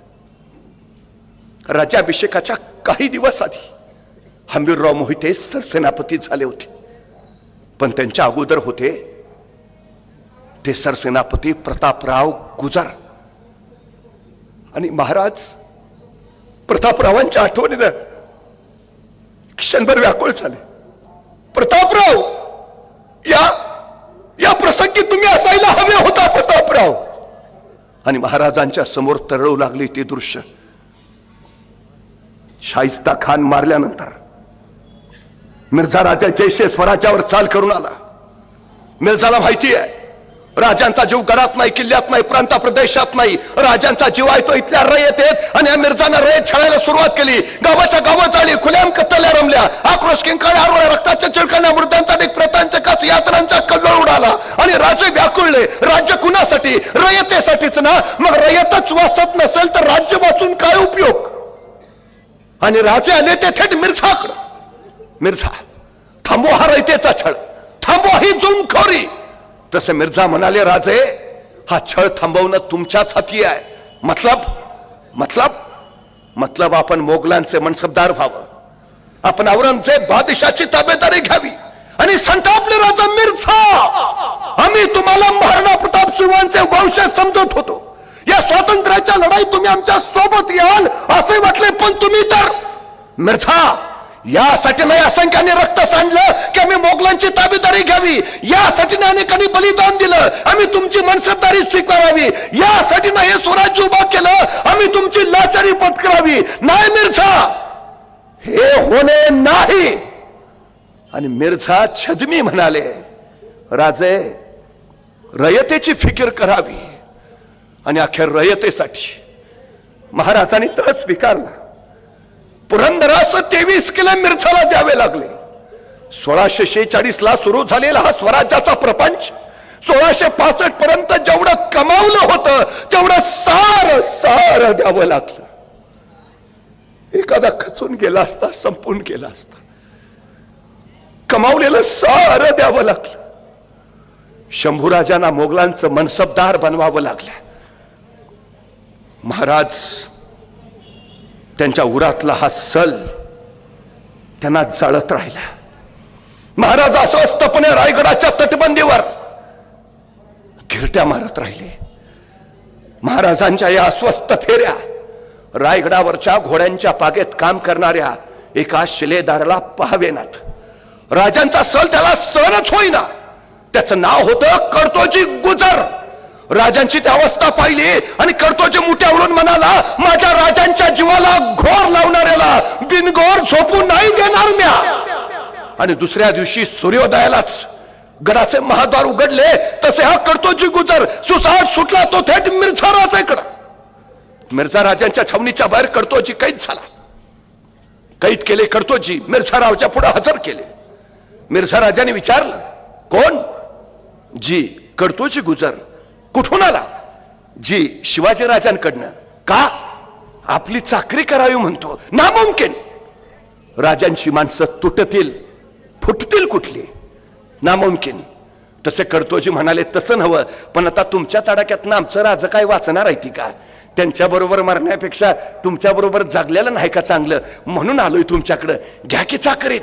राज्याभिषेकाच्या काही दिवस आधी हंबीरराव मोहिते सरसेनापती झाले होते, पण त्यांच्या अगोदर होते ते सरसेनापती प्रतापराव गुजर. आणि महाराज प्रतापरावांच्या आठवणीनं क्षणभर व्याकुळ झाले. प्रतापराव, या प्रसंगी तुम्ही असायला हवे होता प्रतापराव. आणि महाराजांच्या समोर तरळू लागली ते दृश्य. शाहिस्ता खान मारल्यानंतर मिर्झा राजा जैसे स्वराज्यावर चाल करून आला. मिर्झाला माहिती आहे राजांचा जीव गडात नाही, किल्ल्यात नाही, प्रांत प्रदेशात नाही. राजांचा जीव आहे तो इथल्या रयतेत. आणि या मिर्झानं रयत छळायला सुरुवात केली. गावाच्या गावात झाली, खुल्याम कत्तल्या रमल्या, आक्रोश किंकाळ्या आरवळ्या, रक्ताच्या चिळकांना, मृतांचा अनेक प्रतांच्या काच, यातनांचा कल्लोळ उडाला. आणि राजे व्याकुळले. राज्य कुणासाठी? रयतेसाठीच ना. मग रयतच वाचत नसेल तर राज्य वाचून काय उपयोग? आणि राजे आले ते थेट मिर्झाकडे. मिर्झा, थांबवा हा रयतेचा छळ, थांबवा ही जुमखोरी. तसे मिर्झा म्हणाले, राजे हा छळ थांबवणं तुमच्याच हाती आहे. मतलब आपण मोगलांचे मनसबदार व्हावं. आपण औरंगजेब बादशाची ताबेदारी घ्यावी. आणि संतापले राजा मिर्झा, आम्ही तुम्हाला महाराणा प्रताप सिंहांचे वंशज समजत होतो. या स्वातंत्र्याच्या लढाईत तुम्ही आमच्या सोबत याल असे वाटले, पण तुम्ही तर मिर्झा यासाठी नाही असंख्याने रक्त सांडलं की आम्ही मोगलांची ताबेदारी घ्यावी. यासाठी नाही अनेकांनी बलिदान दिलं आम्ही तुमची मनसबदारी स्वीकारावी. यासाठी नाही हे स्वराज्य उभा केलं आम्ही तुमची लाचारी पत्करावी. नाही मिर्झा, हे होणे नाही. आणि मिर्झा छदमी म्हणाले, राजे रयतेची फिकीर करावी. आणि अखेर रयतेसाठी महाराजांनी तह स्वीकारला. पुरंदरास 23 किल्ले मिर्झाला द्यावे लागले. 1646 ला सुरू झालेला हा स्वराज्याचा प्रपंच 1665 पर्यंत जेवढं कमावलं होतं तेवढं सार द्यावं लागलं. एखादा खचून गेला असता, संपून गेला असता, कमावलेलं सार द्यावं लागलं. शंभूराजांना मोगलांचं मनसबदार बनवावं लागलं. महाराज त्यांच्या उरातला हा सल त्यांना जाळत राहिला. महाराज अस्वस्थपणे रायगडाच्या तटबंदीवर घिरट्या मारत राहिले. महाराजांच्या या अस्वस्थ फेऱ्या रायगडावरच्या घोड्यांच्या पागेत काम करणाऱ्या एका शिलेदाराला पाहावेनात. राजांचा सल त्याला सहनच होईना. त्याचं नाव होतं कर्तोजी गुजर. राजांची ती अवस्था पाहिली आणि कर्तोजी मुठ्यावरून म्हणाला, माझ्या राजांच्या जीवाला घोर लावणाऱ्याला बिनघोर झोपू नाही देणार म्या. आणि दुसऱ्या दिवशी सूर्योदयालाच गडाचे महाद्वार उघडले तसे हा कर्तोजी गुजर सुसाट सुटला तो थेट मिर्झा राजाकडे. मिर्झा राजांच्या छावणीच्या बाहेर कर्तोजी कैद झाला. कैद केले कर्तोजी मिर्झा रावच्या पुढे हजर केले. मिर्झा राजाने विचारलं, कोण? जी कर्तोजी गुजर. कुठून आला? जी शिवाजी राजांकडनं. का? आपली चाकरी करावी म्हणतो. नामुमकिन. राजांची माणसं तुटतील फुटतील कुठली? नामुमकिन. तसे कर्तोजी म्हणाले, तसं नव्हं, पण आता तुमच्या तडाक्यातनं आमचं राजा काय वाचणार आहे ती का? त्यांच्या बरोबर मरण्यापेक्षा तुमच्या बरोबर जागलेलं नाही का चांगलं, म्हणून आलोय तुमच्याकडं, घ्या की चाकरीत.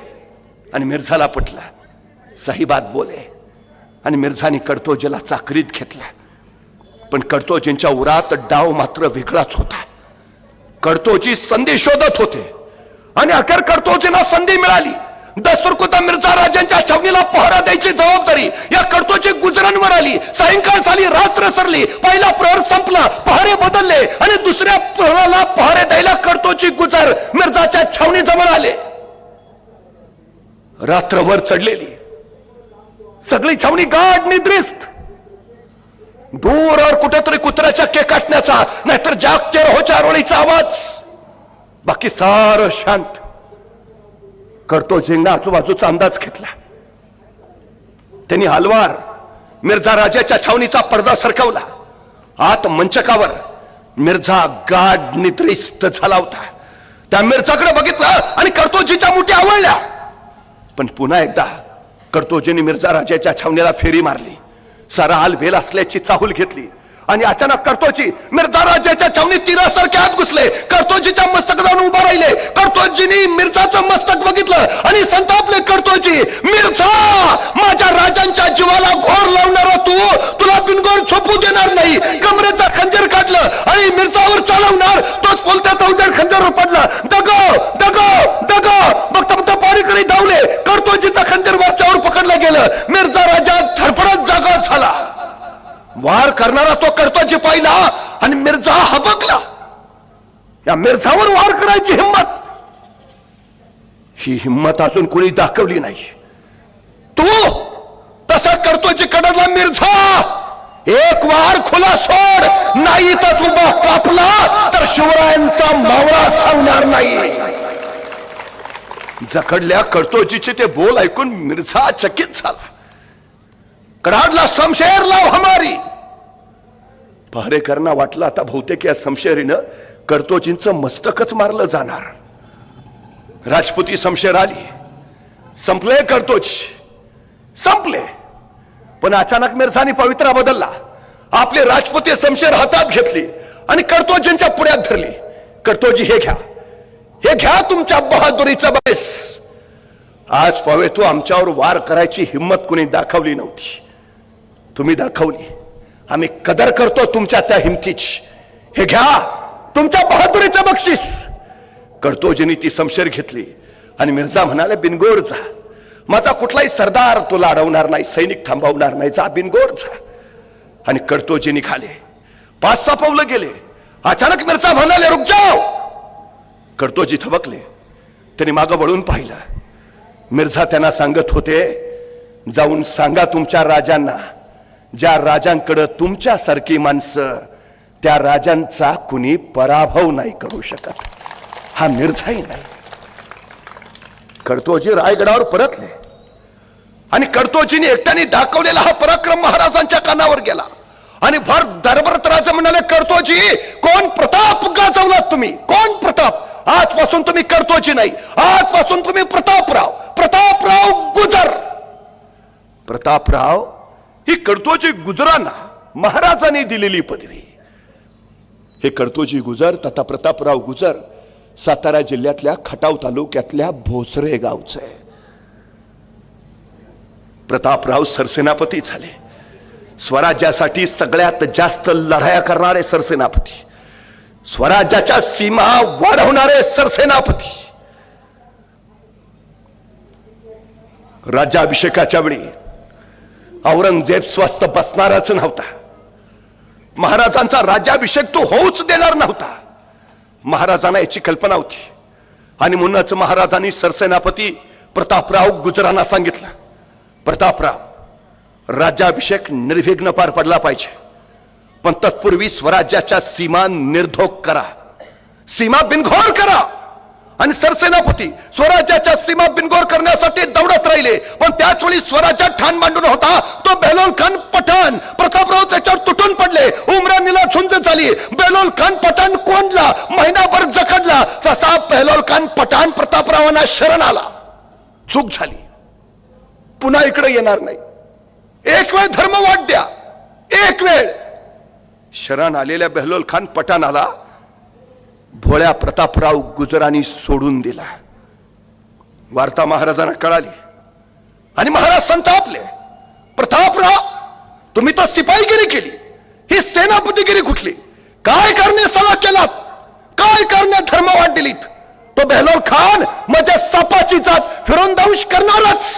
आणि मिर्झाला पटला. सही बात बोले. आणि मिर्झाने कर्तोजीला चाकरीत घेतला. पण कर्तोजींच्या उरात डाव मात्र वेगळाच होता. कर्तोजी संधी शोधत होते आणि अखेर कर्तोजीला संधी मिळाली. दस्तुरखुद्द मिर्झा राजांच्या छावणीला पहारा द्यायची जबाबदारी या कर्तोजी गुजरांवर आली. सायंकाळ झाली, रात्र सरली, पहिला प्रहर संपला, पहारे बदलले आणि दुसऱ्या प्रहराला पहारे द्यायला कर्तोजी गुजर मिर्झाच्या छावणी जवळ आले. रात्रभर चढलेली सगळी छावणी गाढ निद्रिस्त. दूरवर कुठेतरी कुत्र्याच्या केकाटण्याचा नाहीतर जागते रहोच्या आरोळीचा आवाज. बाकी सारं शांत. कर्तोजींना आजूबाजूचा अंदाज घेतला. त्यांनी हलवार मिर्झा राजाच्या छावणीचा पडदा सरकवला. आत मंचकावर मिर्झा गाढ निद्रिस्त झाला होता. त्या मिर्झाकडे बघितलं आणि कर्तोजीच्या मुठी आवळल्या. पण पुन्हा एकदा कर्तोजींनी मिर्झा राजाच्या छावणीला फेरी मारली. सारा हालबेल असल्याची चाहूल घेतली आणि अचानक कर्तोजी मिर्झा राजाच्या छावणीत तीरासारखे आत घुसले. कर्तोजीच्या मस्तक जाऊन उभा राहिले. कर्तोजींनी मिर्झाचं मस्तक बघितलं आणि संतापले. कर्तोजी, मिर्झा, माझ्या राजांच्या जीवाला घोर लावणारा तू, तुला बिनघोर झोपू देणार नाही. कमरेचा खंजीर काढलं आणि मिरजावर चालवणार तोच पोलत्याचा उजेड खंजरवर पडला. दगो दगो दगो बघता बघता पाणीकरी धावले. कर्तोजीचा खंजर वरच्यावर पकडलं गेलं. मिर्झा राजा धडपडत जागा झाला. वार करणारा तो कर्तोजी पाहिला आणि मिर्झा हबकला. या मिर्झावर वार करायची हिम्मत, ही हिम्मत अजून कोणी दाखवली नाही. तू तसा कर्तोजी कडला मिर्झा एक वार खुला सोड, नाही तर उभा कापला तर शिवरायांचा मावळा सांगणार नाही. जखडल्या कर्तोजीचे ते बोल ऐकून मिर्झा चकित झाला. कडाडला शमशेर लाव हमारी. पहरेकरांना वाटलं आता बहुतेक या शमशेरीनं कर्तोजींचं मस्तकच मारलं जाणार. राजपुती शमशेर आली. संपले कर्तोजी, संपले. पण अचानक मिर्झानी पवित्रा बदलला. आपली राजपुती शमशेर हातात घेतली आणि कर्तोजींच्या पुढ्यात धरली. कर्तोजी हे घ्या, हे घ्या तुमच्या बहादुरीचा बळीस. आज पावे तू आमच्यावर वार करायची हिम्मत कुणी दाखवली नव्हती, तुम्ही दाखवली. आम्ही कदर करतो तुमच्या त्या हिमतीची. हे घ्या तुमच्या बहादुरीचं बक्षीस. कर्तोजींनी ती शमशेर घेतली आणि मिर्झा म्हणाले बिनगोर जा. माझा कुठलाही सरदार तुला अडवणार नाही, सैनिक थांबवणार नाही, जा बिनगोर जा. आणि कर्तोजी निघाले. 5-6 पावलं गेले. अचानक मिर्झा म्हणाले रुक जाओ. कर्तोजी थबकले. त्यांनी मागं वळून पाहिलं. मिर्झा त्यांना सांगत होते जाऊन सांगा तुमच्या राजांना, ज्या राजांकडे तुमच्यासारखी माणसं, त्या राजांचा कुणी पराभव नाही करू शकत. हा मिर्झाही नाही. कर्तोजी रायगडावर परतले आणि कर्तोजीने एकट्याने दाखवलेला हा पराक्रम महाराजांच्या कानावर गेला आणि भर दरबारात राजा म्हणाले कर्तोजी कोण प्रताप गाजवलात तुम्ही, कोण प्रताप. आजपासून तुम्ही कर्तोजी नाही, आजपासून तुम्ही प्रतापराव. प्रतापराव गुजर. प्रतापराव ही कर्तोजी गुजरांना महाराजांनी दिलेली पदवी. हे कर्तोजी गुजर तथा प्रतापराव गुजर सातारा जिल्ह्यातल्या खटाव तालुक्यातल्या भोसरे गावचे. प्रतापराव सरसेनापती झाले. स्वराज्यासाठी सगळ्यात जास्त लढाया करणारे सरसेनापती, स्वराज्याच्या सीमा वाढवणारे सरसेनापती. राज्याभिषेकाच्या वेळी औरंगजेब स्वस्त बसणारच नव्हता. महाराजांचा राज्याभिषेक तो होऊच देणार नव्हता. महाराजांना याची कल्पना होती आणि म्हणूनच महाराजांनी सरसेनापती प्रतापराव गुजरांना सांगितलं प्रतापराव, राज्याभिषेक निर्विघ्न पार पडला पाहिजे, पण तत्पूर्वी स्वराज्याच्या सीमा निर्धोक करा, सीमा बिनघोर करा. आणि सरसेनापती स्वराज्याच्या सीमा बिनघोर करण्यासाठी दौडत राहिले. पण त्याच वेळी स्वराज्यात ठाण मांडून होता तो बेलोल खान पठाण. प्रतापराव त्याच्यावर तुटून पडले. उमराणीला झुंज झाली. बेलोल खान पठाण कोंडला, महिनाभर जखडला. तसा बेलोल खान पठाण प्रतापरावांना शरण आला. चूक झाली, पुन्हा इकडे येणार नाही. एक वेळ धर्म वाट द्या, एक वेळ. शरण आलेल्या बेलोल खान पठाणाला भोळ्या प्रतापराव गुजरांनी सोडून दिला. वार्ता महाराजांना कळाली आणि महाराज संतापले. प्रतापराव तुम्ही तर सिपाहीगिरी केली, ही सेनापतीगिरी कुठली? काय करणे सला केलात, काय करणे धर्म वाट दिलीत? तो बेलोल खान माझ्या सापाची जात फिरून दंश करणारच.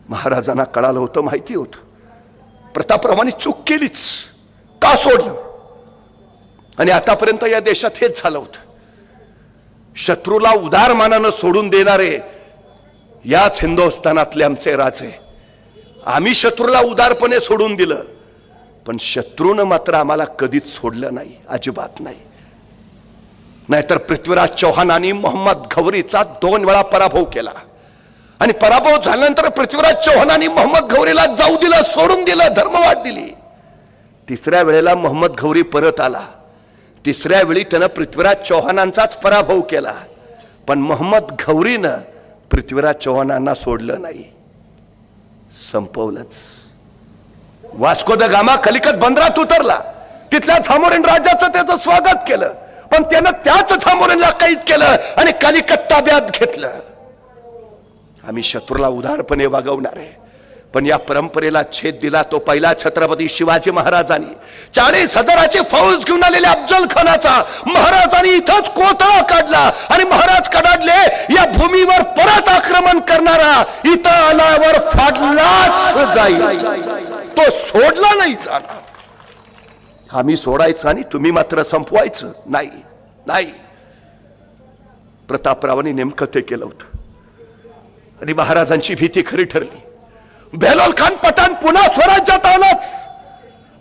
महाराजांना कळालं होतं, माहिती होतं प्रतापरावांनी चूक केलीच, का सोडलं. आणि आतापर्यंत या देशात हेच झालं होतं. शत्रूला उदार मानानं सोडून देणारे याच हिंदुस्थानातले आमचे राजे. आम्ही शत्रूला उदारपणे सोडून दिलं, पण शत्रूनं मात्र आम्हाला कधीच सोडलं नाही, अजिबात नाही. नाहीतर पृथ्वीराज चौहानांनी मोहम्मद घौरीचा 2 वेळा पराभव केला आणि पराभव झाल्यानंतर पृथ्वीराज चौहानांनी मोहम्मद घौरीला जाऊ दिलं, सोडून दिलं, धर्मवाट दिली. 3ऱ्या वेळेला मोहम्मद घौरी परत आला. 3ऱ्या वेळी त्यानं पृथ्वीराज चौहानांचाच पराभव केला, पण मोहम्मद घौरीनं पृथ्वीराज चौहानांना सोडलं नाही, संपवलंच. वास्को द गामा कलिकत बंदरात उतरला. तिथल्या झामोरीन राजाचं त्याचं स्वागत केलं, पण त्यानं त्याच झामोरीनला कैद केलं आणि कलिकत ताब्यात घेतलं. आम्ही शत्रूला उदारपणे वागवणारे, पण या परंपरेला छेद दिला तो पहिला छत्रपती शिवाजी महाराजांनी. 40,000ची फौज घेऊन आलेल्या अफजल खानाचा महाराजांनी इथंच कोथळा काढला आणि महाराज कडाडले, या भूमीवर परत आक्रमण करणारा इथं आल्यावर फाडलाच जाईल. तो सोडला नाही जाणार. आम्ही सोडायचं आणि तुम्ही मात्र संपवायचं नाही. नाही, प्रतापरावांनी नेमकं ते केलं होतं आणि महाराजांची भीती खरी ठरली. बेलोल खान पठाण पुन्हा स्वराज्यात आलाच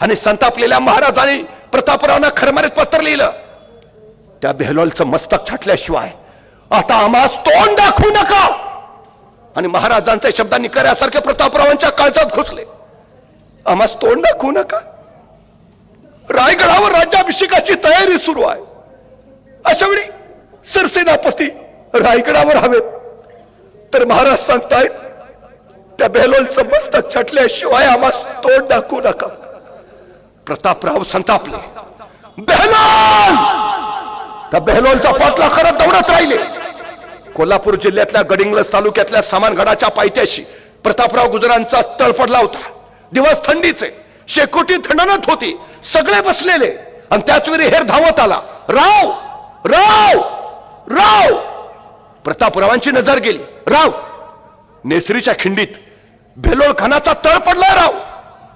आणि संतापलेल्या महाराजांनी प्रतापरावांना खरमरीत पत्र लिहिलं, त्या बेलोलचं मस्तक छाटल्याशिवाय आता आम्हास तोंड दाखवू नका. आणि महाराजांच्या शब्दांनी कर्यासारखे प्रतापरावांच्या काळजात घुसले. आम्हास तोंड दाखवू नका. रायगडावर राज्याभिषेकाची तयारी सुरू आहे. अशा वेळी सरसेनापती रायगडावर हवेत, तर महाराज सांगतायत त्या बेलोलचं मस्तक छाटल्याशिवाय आम्हास तोंड दाखवू नका. प्रतापराव संतापले. बेलोल! त्या बेलोलचा पाटला खरं दौडत राहिले. कोल्हापूर जिल्ह्यातल्या गडिंग्लज तालुक्यातल्या सामानगडाच्या पायथ्याशी प्रतापराव गुजरांचा तळ पडला होता. दिवस थंडीचे, शेकोटी थंडणत होती. सगळे बसलेले आणि त्याच वेळी हेर धावत आला. राव राव राव! प्रतापरावांची नजर गेली. राव, नेसरीच्या खिंडीत बेलोल खानाचा तळ पडलाय राव.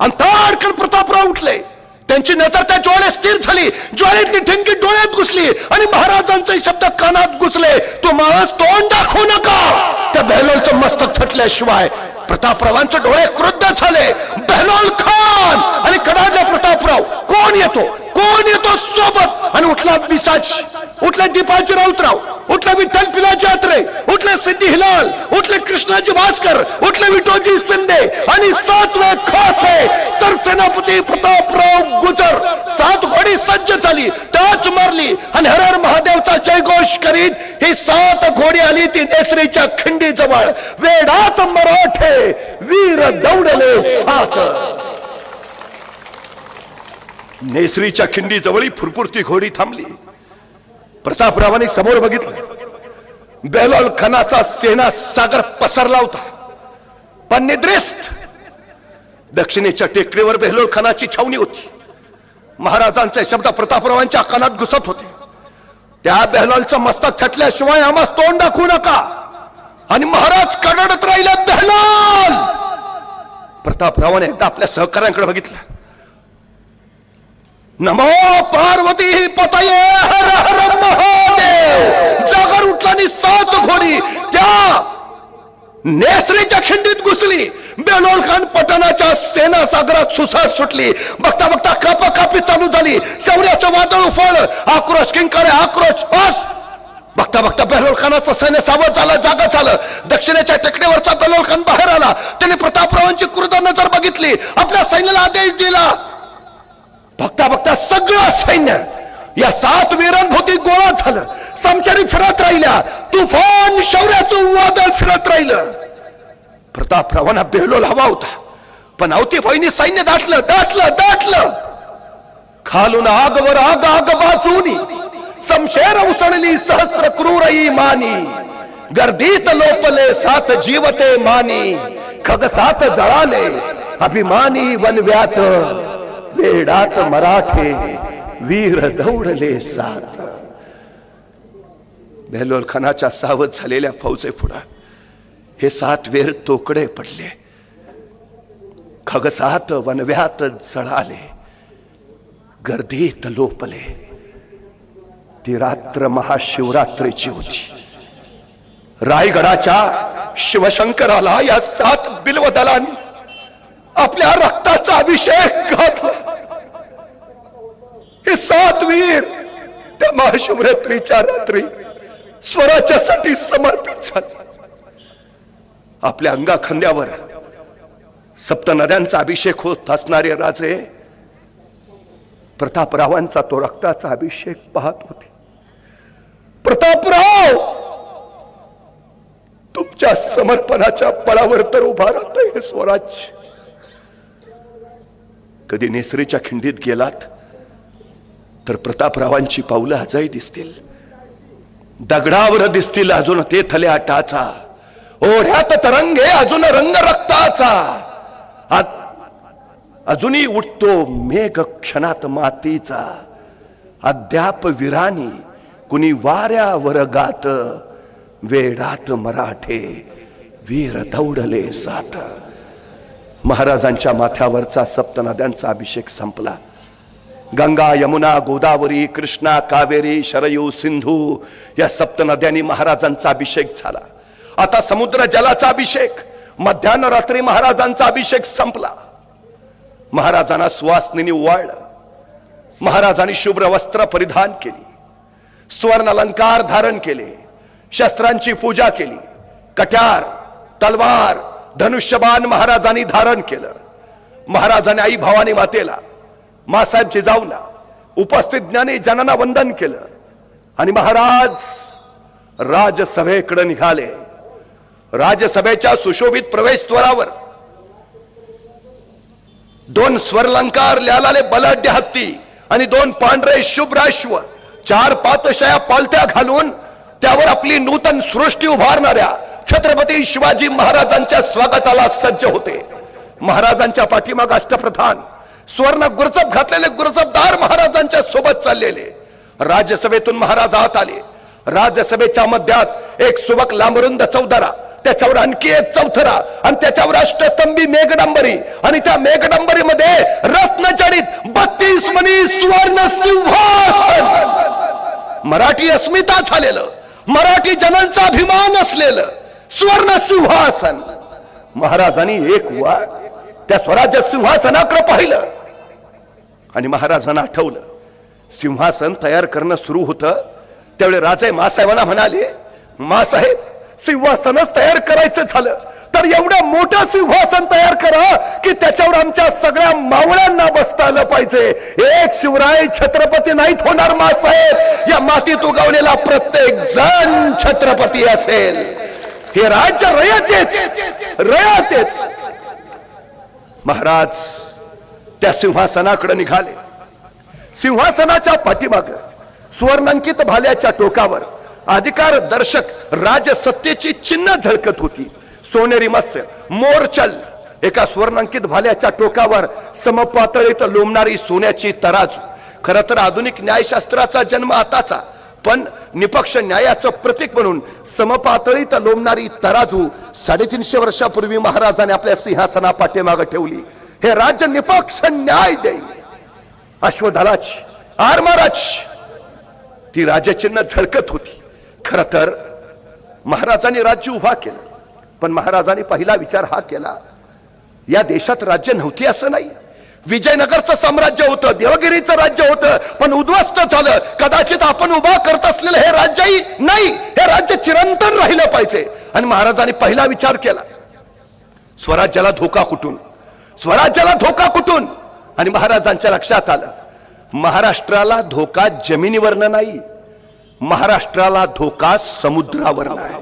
आणि ताडकन प्रतापराव उठले. त्यांची नजर त्या ज्वाळेत स्थिर झाली. ज्वाळेतली ठिणगी डोळ्यात घुसली आणि महाराजांचे शब्द कानात घुसले. तो माणूस तोंड दाखवू नका. त्या बेलोलचं मस्तक छटल्याशिवाय प्रतापरावांचे डोळे क्रुद्ध झाले. बेलोल खान! आणि कडाडले प्रतापराव. कोण येतो, कोण येतो सोबत? आणि उठला पिसाच, उठले दीपाजी राऊतराव, उठले विठ्ठल पिलाजी आत्रे, उठले सिद्धी हिलाल, उठले कृष्णाजी भास्कर, उठले विठोजी शिंदे आणि 7वे खासे सरसेनापती प्रतापराव गुजर. 7 घोडी सज्ज झाली, टाच मारली आणि हर हर महादेवचा जयघोष करीत ही 7 घोडी आली ती नेसरीच्या खिंडी जवळ. वेडात मराठे वीर दौडले 7. नेसरीच्या खिंडी जवळी फुरफुरती घोडी थांबली. प्रतापरावांनी समोर बघितलं. बेलोल खानाचा सेना सागर पसरला होता. पण निद्रिस्त दक्षिणेच्या टेकडीवर बेलोल खानाची छावणी होती. महाराजांचे शब्द प्रतापरावांच्या कानात घुसत होते. त्या बेलोलचं मस्तक छटल्याशिवाय आम्हास तोंड दाखवू नका. आणि महाराज कडाडत राहिले. बेलोल! प्रतापरावाने एकदा आपल्या सहकार्यांकडे बघितलं. नमो पार्वती पतये हर हर महादेव! जागर उठला आणि 7 घोडी त्या नेसरीच्या खिंडीत घुसली. बेलोल खान पठाणाच्या सेना सागरात सुसाट सुटली. बघता बघता कापाकापी चालू झाली. शौर्याचं वादळ उफाळलं. आक्रोश किंकाळे, आक्रोश बस. बघता बघता बेलोल खानाचं सैन्य सावध झालं, जागा झालं. दक्षिणेच्या टेकडीवरचा बेलोल खान बाहेर आला. त्याने प्रतापरावांची क्रुद्ध नजर बघितली. आपल्या सैन्याला आदेश दिला. बघता बघता सगळं सैन्य या 7 वीरांभोवती गोळा झालं. समचारी फिरत राहिल्या. तुफान शौर्याचं वादळ फिरत राहिलं. प्रतापरावांना बेलोल हवा होता, पण अवती बहिणी सैन्य दाटलं दाटलं दाटलं. खालून आगवर आग आग वाजूनी समशेर उसळली सहस्र क्रूरई मानी. गर्दीत लोपले 7 जीवते मानी. खगसात जळाले अभिमानी वनव्यात. वेडात मराठे वीर दौडले 7. बेलोल खानाच्या सावध झालेल्या फौजे पुढे हे 7 वीर तोकडे पडले. खगसात वनव्यात जळाले, गर्दीत लोपले. ती रात्र महाशिवरात्रीची होती. रायगडाच्या शिवशंकराला या 7 बिल्वदलांनी आपल्या रक्ताचा अभिषेक घातला. हे 7 वीर त्या महाशिवरात्रीच्या रात्री स्वराज्यासाठी समर्पित झाले. आपल्या अंगाखांद्यावर सप्त नद्यांचा अभिषेक होत असणारे राजे प्रतापरावांचा तो रक्ताचा अभिषेक पाहत होते. प्रतापराव, तुमच्या समर्पणाच्या बळावर तर उभा राहत हे स्वराज्य. कधी नेसरीच्या खिंडीत गेलात तर प्रतापरावांची पावलं आजही दिसतील. दगडावर दिसतील अजून ते थल्या टाचा. ओढ्यात तरंगे अजून रंग रक्ताचा. अजूनही उठतो मेघ क्षणात मातीचा, अद्याप विरानी कुणी वाऱ्यावर गात, वेडात मराठे वीर दौडले सात. महाराजांच्या माथ्यावरचा सप्तनद्यांचा अभिषेक संपला. गंगा, यमुना, गोदावरी, कृष्णा, कावेरी, शरयू, सिंधू या सप्तनद्यांनी महाराजांचा अभिषेक झाला. आता समुद्र जलाचा अभिषेक, मध्यान्ह रात्री महाराजांचा अभिषेक संपला. महाराजांना सुवासनीने ओवाळलं. महाराजांनी शुभ्र वस्त्र परिधान केली, स्वर्ण अलंकार धारण केले, शस्त्रांची पूजा केली. कट्यार, तलवार, धनुष्यबाण महाराजांनी धारण केलं. महाराजांनी आई भवानी मातेला, मासाहेब जिजाऊला, उपस्थित ज्ञानी जनांना वंदन केलं आणि महाराज राजसभेकडे निघाले. राजसभेच्या सुशोभित प्रवेशद्वारावर 2 स्वर्णलंकार ल्यालाले बलाढ्य हत्ती आणि 2 पांढरे शुभ्र अश्व, 4 पातशया पालत्या घालून त्यावर आपली नूतन सृष्टी उभारणाऱ्या छत्रपती शिवाजी महाराजांच्या स्वागताला सज्ज होते. महाराजांच्या पाठीमाग अष्टप्रधान स्वर्ण गुरजब घातलेले गुरजबदार महाराजांच्या सोबत चाललेले. राज्यसभेतून महाराज आत आले. राज्यसभेच्या मध्यात एक सुबक लांबरुंद चौदारा, त्याच्यावर आणखी एक चौथरा आणि त्याच्यावर अष्टस्तंभी मेघडंबरी आणि त्या मेघडंबरीमध्ये रत्नजडित 32 मणी सुवर्ण सिंहासन, मराठी अस्मिता झालेलं, मराठी जनांचा अभिमान असलेलं सुवर्ण सिंहासन. महाराजांनी एक वार त्या स्वराज्य सिंहासनाकडे पाहिलं आणि महाराजांना आठवलं सिंहासन तयार करणं सुरू होतं. त्यावेळी राजे मासाहेबांना म्हणाले, मासाहेब सिंहासनच तयार करायचं झालं तर एवढं मोठं सिंहासन तयार करा की त्याच्यावर आमच्या सगळ्या मावळ्यांना बसता आलं पाहिजे. एक शिवराय छत्रपती नाहीत होणार मासाहेब, या मातीत उगवलेला प्रत्येक जण छत्रपती असेल. हे राज्य रयतेच. महाराज त्या सिंहासनाकडे निघाले. सिंहासनाच्या पाठीमाग सुवर्णांकित भाल्याच्या टोकावर अधिकार दर्शक राजसत्तेची चिन्ह झळकत होती. सोनेरी मत्स्य, मोरचल, एका स्वर्णांकित भाल्याच्या टोकावर समपातळीत लोंबणारी सोन्याची तराजू. खरं तर आधुनिक न्यायशास्त्राचा जन्म आताचा, पण निपक्ष न्यायाचं प्रतीक म्हणून समपातळीत लोंबणारी तराजू 350 वर्षापूर्वी महाराजांनी आपल्या सिंहासना पाठीमागे ठेवली. हे राज्य निपक्ष न्याय देई. अश्वदलाची, आरमाराची ती राजचिन्ह झळकत होती. खर तर महाराजांनी राज्य उभा केलं, पण महाराजांनी पहिला विचार हा केला, या देशात राज्य नव्हती असं नाही. विजयनगरचं साम्राज्य होतं, देवगिरीचं राज्य होतं, पण उद्ध्वस्त झालं. कदाचित आपण उभा करत असलेलं हे राज्यही नाही, हे राज्य चिरंतन राहिलं पाहिजे. आणि महाराजांनी पहिला विचार केला, स्वराज्याला धोका कुठून, स्वराज्याला धोका कुठून. आणि महाराजांच्या लक्षात आलं, महाराष्ट्राला धोका जमिनीवरनं नाही, महाराष्ट्राला धोका समुद्रावरनं आहे.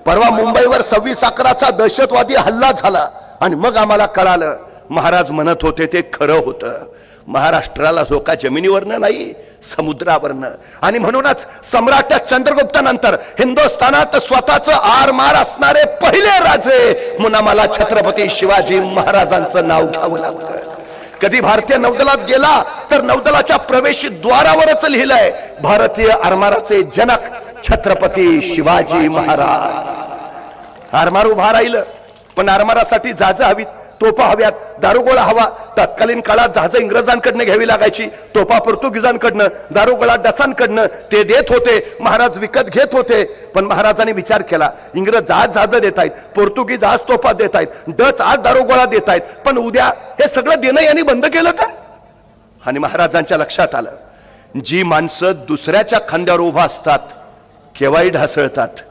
परवा मुंबईवर 26/11चा दहशतवादी हल्ला झाला आणि मग आम्हाला कळालं महाराज म्हणत होते ते खरं होतं. महाराष्ट्राला धोका जमिनीवरनं नाही, समुद्रावरनं. आणि म्हणूनच सम्राट चंद्रगुप्तानंतर हिंदुस्थानात स्वतःचं आरमार असणारे पहिले राजे म्हणून आम्हाला छत्रपती शिवाजी महाराजांचं नाव घ्यावं लागतं. कधी भारतीय नौदलात गेला तर नौदलाच्या प्रवेशद्वारावरच लिहिलंय, भारतीय आरमाराचे जनक छत्रपती शिवाजी महाराज. आरमार उभा राहिलं, पण आरमारासाठी जहाजं हवीत, तोफा हव्यात, दारुगोळा हवा. तत्कालीन काळात जहाजं इंग्रजांकडनं घ्यावी लागायची, तोफा पोर्तुगीजांकडनं, दारुगोळा डचांकडनं. ते देत होते, महाराज विकत घेत होते. पण महाराजांनी विचार केला, इंग्रज जहाज देत आहेत, पोर्तुगीज आज तोफा देत आहेत, डच आज दारुगोळा देत आहेत, पण उद्या हे सगळं देणं यांनी बंद केलं का. आणि महाराजांच्या लक्षात आलं, जी माणसं दुसऱ्याच्या खांद्यावर उभा असतात केव्हाही ढासळतात,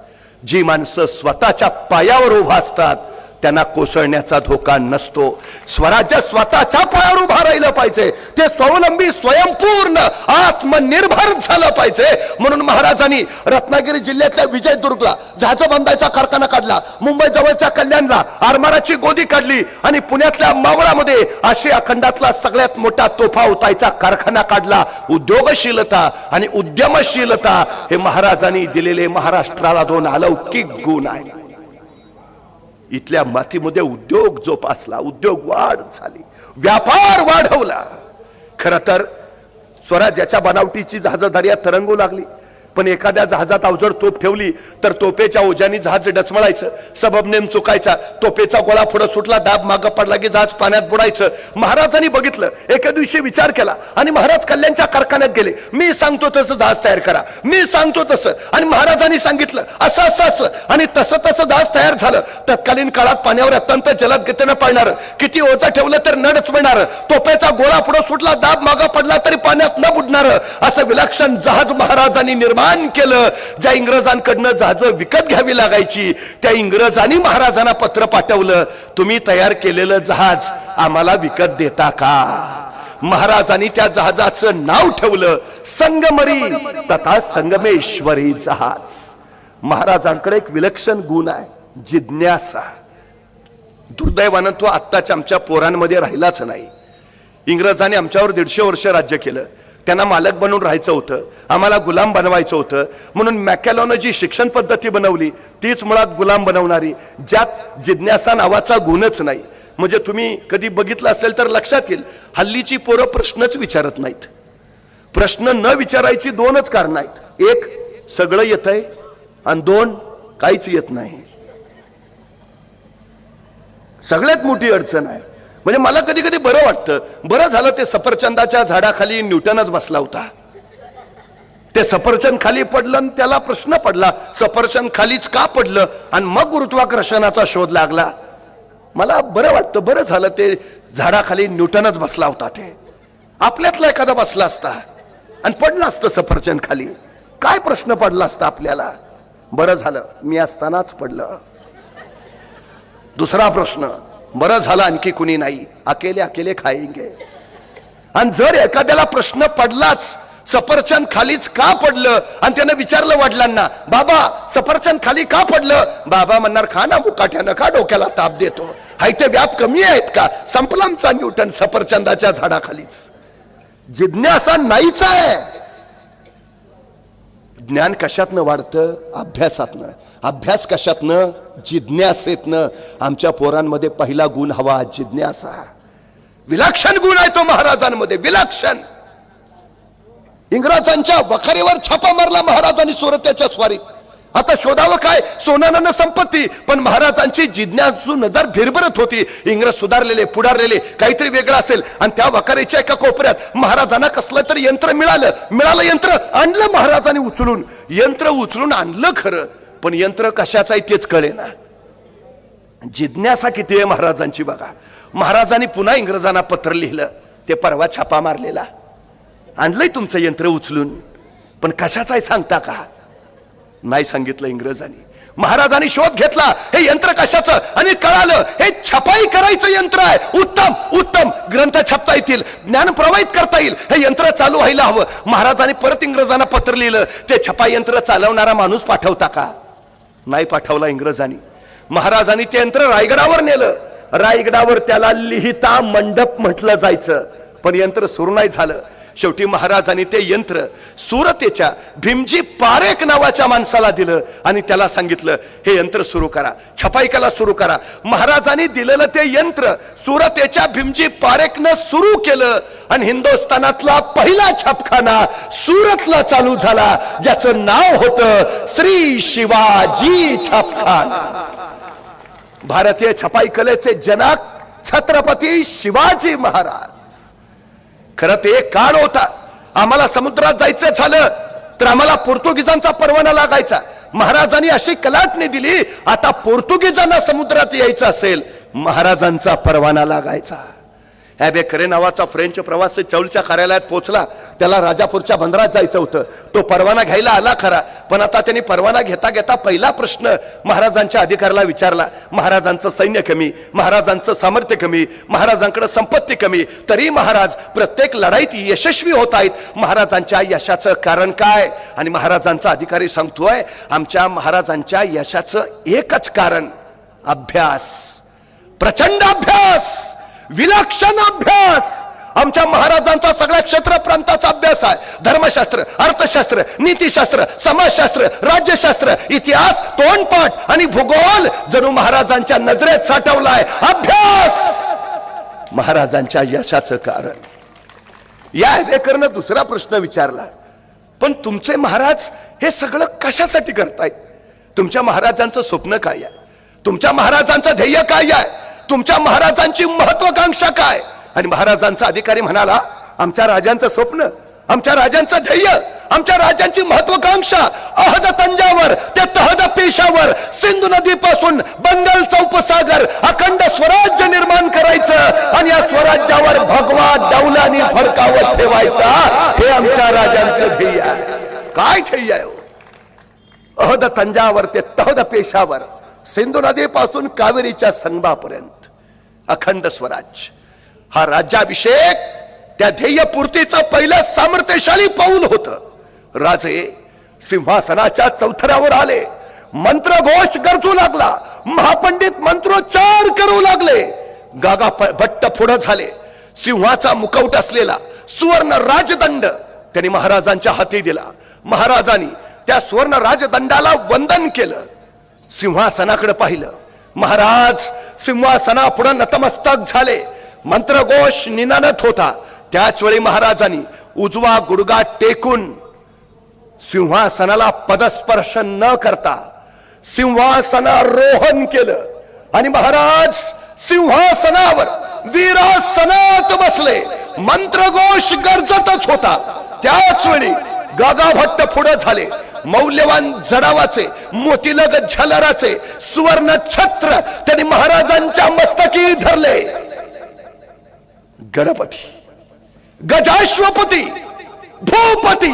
जी माणसं स्वतःच्या पायावर उभा असतात त्यांना कोसळण्याचा धोका नसतो. स्वराज्य स्वतःच्या पायावर उभा राहिलं पाहिजे, ते स्वावलंबी, स्वयंपूर्ण, आत्मनिर्भर झालं पाहिजे. म्हणून महाराजांनी रत्नागिरी जिल्ह्यातल्या विजयदुर्गला जहाज बांधायचा कारखाना काढला, मुंबई जवळच्या कल्याणला आरमाराची गोदी काढली आणि पुण्यातल्या मावळामध्ये आशिया खंडातला सगळ्यात मोठा तोफा उतायचा कारखाना काढला. उद्योगशीलता आणि उद्यमशीलता हे महाराजांनी दिलेले महाराष्ट्राला 2 अलौकिक गुण आहेत. इथल्या मातीमध्ये उद्योग जोपासला, उद्योग वाढ झाली, व्यापार वाढवला. खर तर स्वराज्याच्या बनावटीची जहाजदारिया तरंगू लागली. पण एखाद्या जहाजात अवजड तोफ ठेवली तर तोफेच्या ओझ्याने जहाज डचमळायचं, सबब नेम चुकायचा, तोफेचा गोळा पुढे सुटला, दाब मागं पडला की जहाज पाण्यात बुडायचं. महाराजांनी बघितलं, एका दिवशी विचार केला आणि महाराज कल्याणच्या कारखान्यात गेले. मी सांगतो तसं जहाज तयार करा, मी सांगतो तसं. आणि महाराजांनी सांगितलं असं असं असं, आणि तसं तसं जहाज तयार झालं. तत्कालीन काळात पाण्यावर अत्यंत जलद गतीनं पळणार, किती ओझं ठेवलं तर न डचमळणार, तोफेचा गोळा पुढे सुटला, दाब मागं पडला तरी पाण्यात न बुडणार, असं विलक्षण जहाज महाराजांनी निर्माण केलं. ज्या इंग्रजांकडनं जहाज विकत घ्यावी लागायची त्या इंग्रजांनी महाराजांना पत्र पाठवलं, तुम्ही तयार केलेलं जहाज आम्हाला विकत देता का? महाराजांनी त्या जहाजाचं नाव ठेवलं संगमरी तथा संगमेश्वरी जहाज. महाराजांकडे एक विलक्षण गुण आहे, जिज्ञासा. दुर्दैवानं तो आत्ताच्या आमच्या पोरांमध्ये राहिलाच नाही. इंग्रजांनी आमच्यावर 150 वर्ष राज्य केलं. त्यांना मालक बनवून राहायचं होतं, आम्हाला गुलाम बनवायचं होतं. म्हणून मॅकॅलॉनं जी शिक्षण पद्धती बनवली तीच मुळात गुलाम बनवणारी, ज्यात जिज्ञासा नावाचा गुणच नाही. म्हणजे तुम्ही कधी बघितलं असेल तर लक्षात येईल, हल्लीची पोरं प्रश्नच विचारत नाहीत. प्रश्न न विचारायची 2च कारणं आहेत. एक, सगळं येतंय, आणि 2, काहीच येत नाही. सगळ्यात मोठी अडचण आहे. म्हणजे मला कधी कधी बरं वाटतं, बरं झालं ते सफरचंदाच्या झाडाखाली न्यूटनच बसला होता. ते सफरचंद खाली पडलं आणि त्याला प्रश्न पडला, सफरचंद खालीच का पडलं, आणि मग गुरुत्वाकर्षणाचा शोध लागला. मला बरं वाटतं, बरं झालं ते झाडाखाली न्यूटनच बसला होता. ते आपल्यातला एखादा बसला असता आणि पडलं असतं सफरचंद खाली, काय प्रश्न पडला असता आपल्याला? बरं झालं मी असतानाच पडलं. दुसरा प्रश्न, बरं झालं आणखी कुणी नाही, अकेले अकेले खाएंगे. आणि जर एखाद्याला प्रश्न पडलाच, सफरचंद खालीच का पडलं, आणि त्यानं विचारलं वडिलांना, बाबा सफरचंद खाली का पडलं? बाबा म्हणणार, खा ना मुकाट्यानं, का डोक्याला ताप देतो, हाय ते व्याप कमी आहेत का? संपला आमचा न्यूटन सफरचंदाच्या झाडाखालीच. जिज्ञासा नाहीच आहे. ज्ञान कशातनं वाढतं? अभ्यासातनं. अभ्यास कशातनं? जिज्ञासेतनं. आमच्या पोरांमध्ये पहिला गुण हवा, जिज्ञासा. विलक्षण गुण आहे तो महाराजांमध्ये, विलक्षण. इंग्रजांच्या वखारीवर छापा मारला महाराजांनी सुरतेच्या स्वारीत. आता शोधावं काय? सोनानं संपत्ती, पण महाराजांची जिज्ञासू नजर भिरभरत होती. इंग्रज सुधारलेले, पुढारलेले, काहीतरी वेगळं असेल. आणि त्या वखारीच्या एका कोपऱ्यात महाराजांना कसलं तरी यंत्र मिळालं. यंत्र आणलं महाराजांनी उचलून. यंत्र उचलून आणलं खरं, पण यंत्र कशाचं आहे तेच कळेना. जिज्ञासा किती आहे महाराजांची बघा. महाराजांनी पुन्हा इंग्रजांना पत्र लिहिलं, ते परवा छापा मारलेला, आणलंय तुमचं यंत्र उचलून, पण कशाचं आहे सांगता का? नाही सांगितलं इंग्रजांनी. महाराजांनी शोध घेतला, हे यंत्र कशाचं, आणि कळालं हे छपाई करायचं यंत्र आहे. उत्तम उत्तम ग्रंथ छापता येतील, ज्ञान प्रवाहित करता येईल, हे यंत्र चालू व्हायला हवं. महाराजांनी परत इंग्रजांना पत्र लिहिलं, ते छपाई यंत्र चालवणारा माणूस पाठवता का? नाही पाठवला इंग्रजांनी. महाराजांनी ते यंत्र रायगडावर नेलं. रायगडावर त्याला लिहिता मंडप म्हटलं जायचं, पण यंत्र सुरू नाही झालं. शेवटी महाराजांनी ते यंत्र सुरतेच्या भीमजी पारेख नावाच्या माणसाला दिलं आणि त्याला सांगितलं, हे यंत्र सुरू करा, छपाईकाला सुरू करा. महाराजांनी दिलेलं ते यंत्र सुरतेच्या भीमजी पारेखनं सुरू केलं आणि हिंदुस्थानातला पहिला छापखाना सुरतला चालू झाला, ज्याचं नाव होतं श्री शिवाजी छापखाना. भारतीय छपाई कलेचे जनक छत्रपती शिवाजी महाराज. खरं ते एक काळ होता. आम्हाला समुद्रात जायचं झालं तर आम्हाला पोर्तुगीजांचा परवाना लागायचा. महाराजांनी अशी कलाटणी दिली, आता पोर्तुगीजांना समुद्रात यायचं असेल, महाराजांचा परवाना लागायचा. हॅबेकरे नावाचा फ्रेंच प्रवासी चौलच्या कार्यालयात पोहोचला. त्याला राजापूरच्या बंदरात जायचं होतं. तो परवाना घ्यायला आला खरा, पण आता त्यांनी परवाना घेता घेता पहिला प्रश्न महाराजांच्या अधिकाऱ्याला विचारला. महाराजांचं सैन्य कमी, महाराजांचं सामर्थ्य कमी, महाराजांकडे संपत्ती कमी, तरी महाराज प्रत्येक लढाईत यशस्वी होत आहेत. महाराजांच्या यशाचं कारण काय? आणि महाराजांचा अधिकारी सांगतोय, आमच्या महाराजांच्या यशाचं एकच कारण, अभ्यास, प्रचंड अभ्यास, विलक्षण अभ्यास. आमच्या महाराजांचा सगळ्या क्षेत्र प्रांताचा अभ्यास आहे. धर्मशास्त्र, अर्थशास्त्र, नीतिशास्त्र, समाजशास्त्र, राज्यशास्त्र, इतिहास, तोंडपाठ आणि भूगोल जणू महाराजांच्या नजरेत साठवलाय. अभ्यास महाराजांच्या यशाचं कारण. या हवेकरनं दुसरा प्रश्न विचारला, पण तुमचे महाराज हे सगळं कशासाठी करतायत? तुमच्या महाराजांचं स्वप्न काय आहे? तुमच्या महाराजांचं ध्येय काय आहे? तुमच्या महाराजांची महत्वाकांक्षा काय? आणि महाराजांचा अधिकारी म्हणाला, आमच्या राजांचं स्वप्न, आमच्या राजांचं ध्येय, आमच्या राजांची महत्वाकांक्षा अहद तंजावर ते तहद पेशावर, सिंधू नदीपासून बंगालचा उपसागर अखंड स्वराज्य निर्माण करायचं आणि या स्वराज्यावर भगवा डौलानी फडकावत ठेवायचा. हे आमच्या राजांचं ध्येय आहे. काय ध्येय आहे? अहद तंजावर ते तहद पेशावर, सिंधू नदीपासून कावेरीच्या संगमापर्यंत अखंड स्वराज्य. हा राज्याभिषेक त्या ध्येयपूर्तीचं पहिलं सामर्थ्यशाली पाऊल होतं. राजे सिंहासनाच्या चौथऱ्यावर आले, मंत्रघोष गरजू लागला, महापंडित मंत्रोच्चार करू लागले. गागा भट्ट पुढे झाले. सिंहाचा मुकुट असलेला सुवर्ण राजदंड त्यांनी महाराजांच्या हाती दिला. महाराजांनी त्या सुवर्ण राजदंडाला वंदन केलं. सिंहासनाकडे पाहिलं. महाराज सिंहासनापुढे नतमस्तक झाले. मंत्रघोष निनादत होता. त्याच वेळी महाराजांनी उजवा गुडघा टेकून सिंहासनाला पदस्पर्श न करता सिंहासनारोहण केलं आणि महाराज सिंहासनावर वीरासनात बसले. मंत्रघोष गरजतच होता. त्याच वेळी गागाभट्ट पुढे झाले. मौल्यवान जडावाचे, मोतीलग झलराचे सुवर्ण छत्र त्यांनी महाराजांच्या मस्तकी धरले. गणपती, गजाश्वपती, भूपती,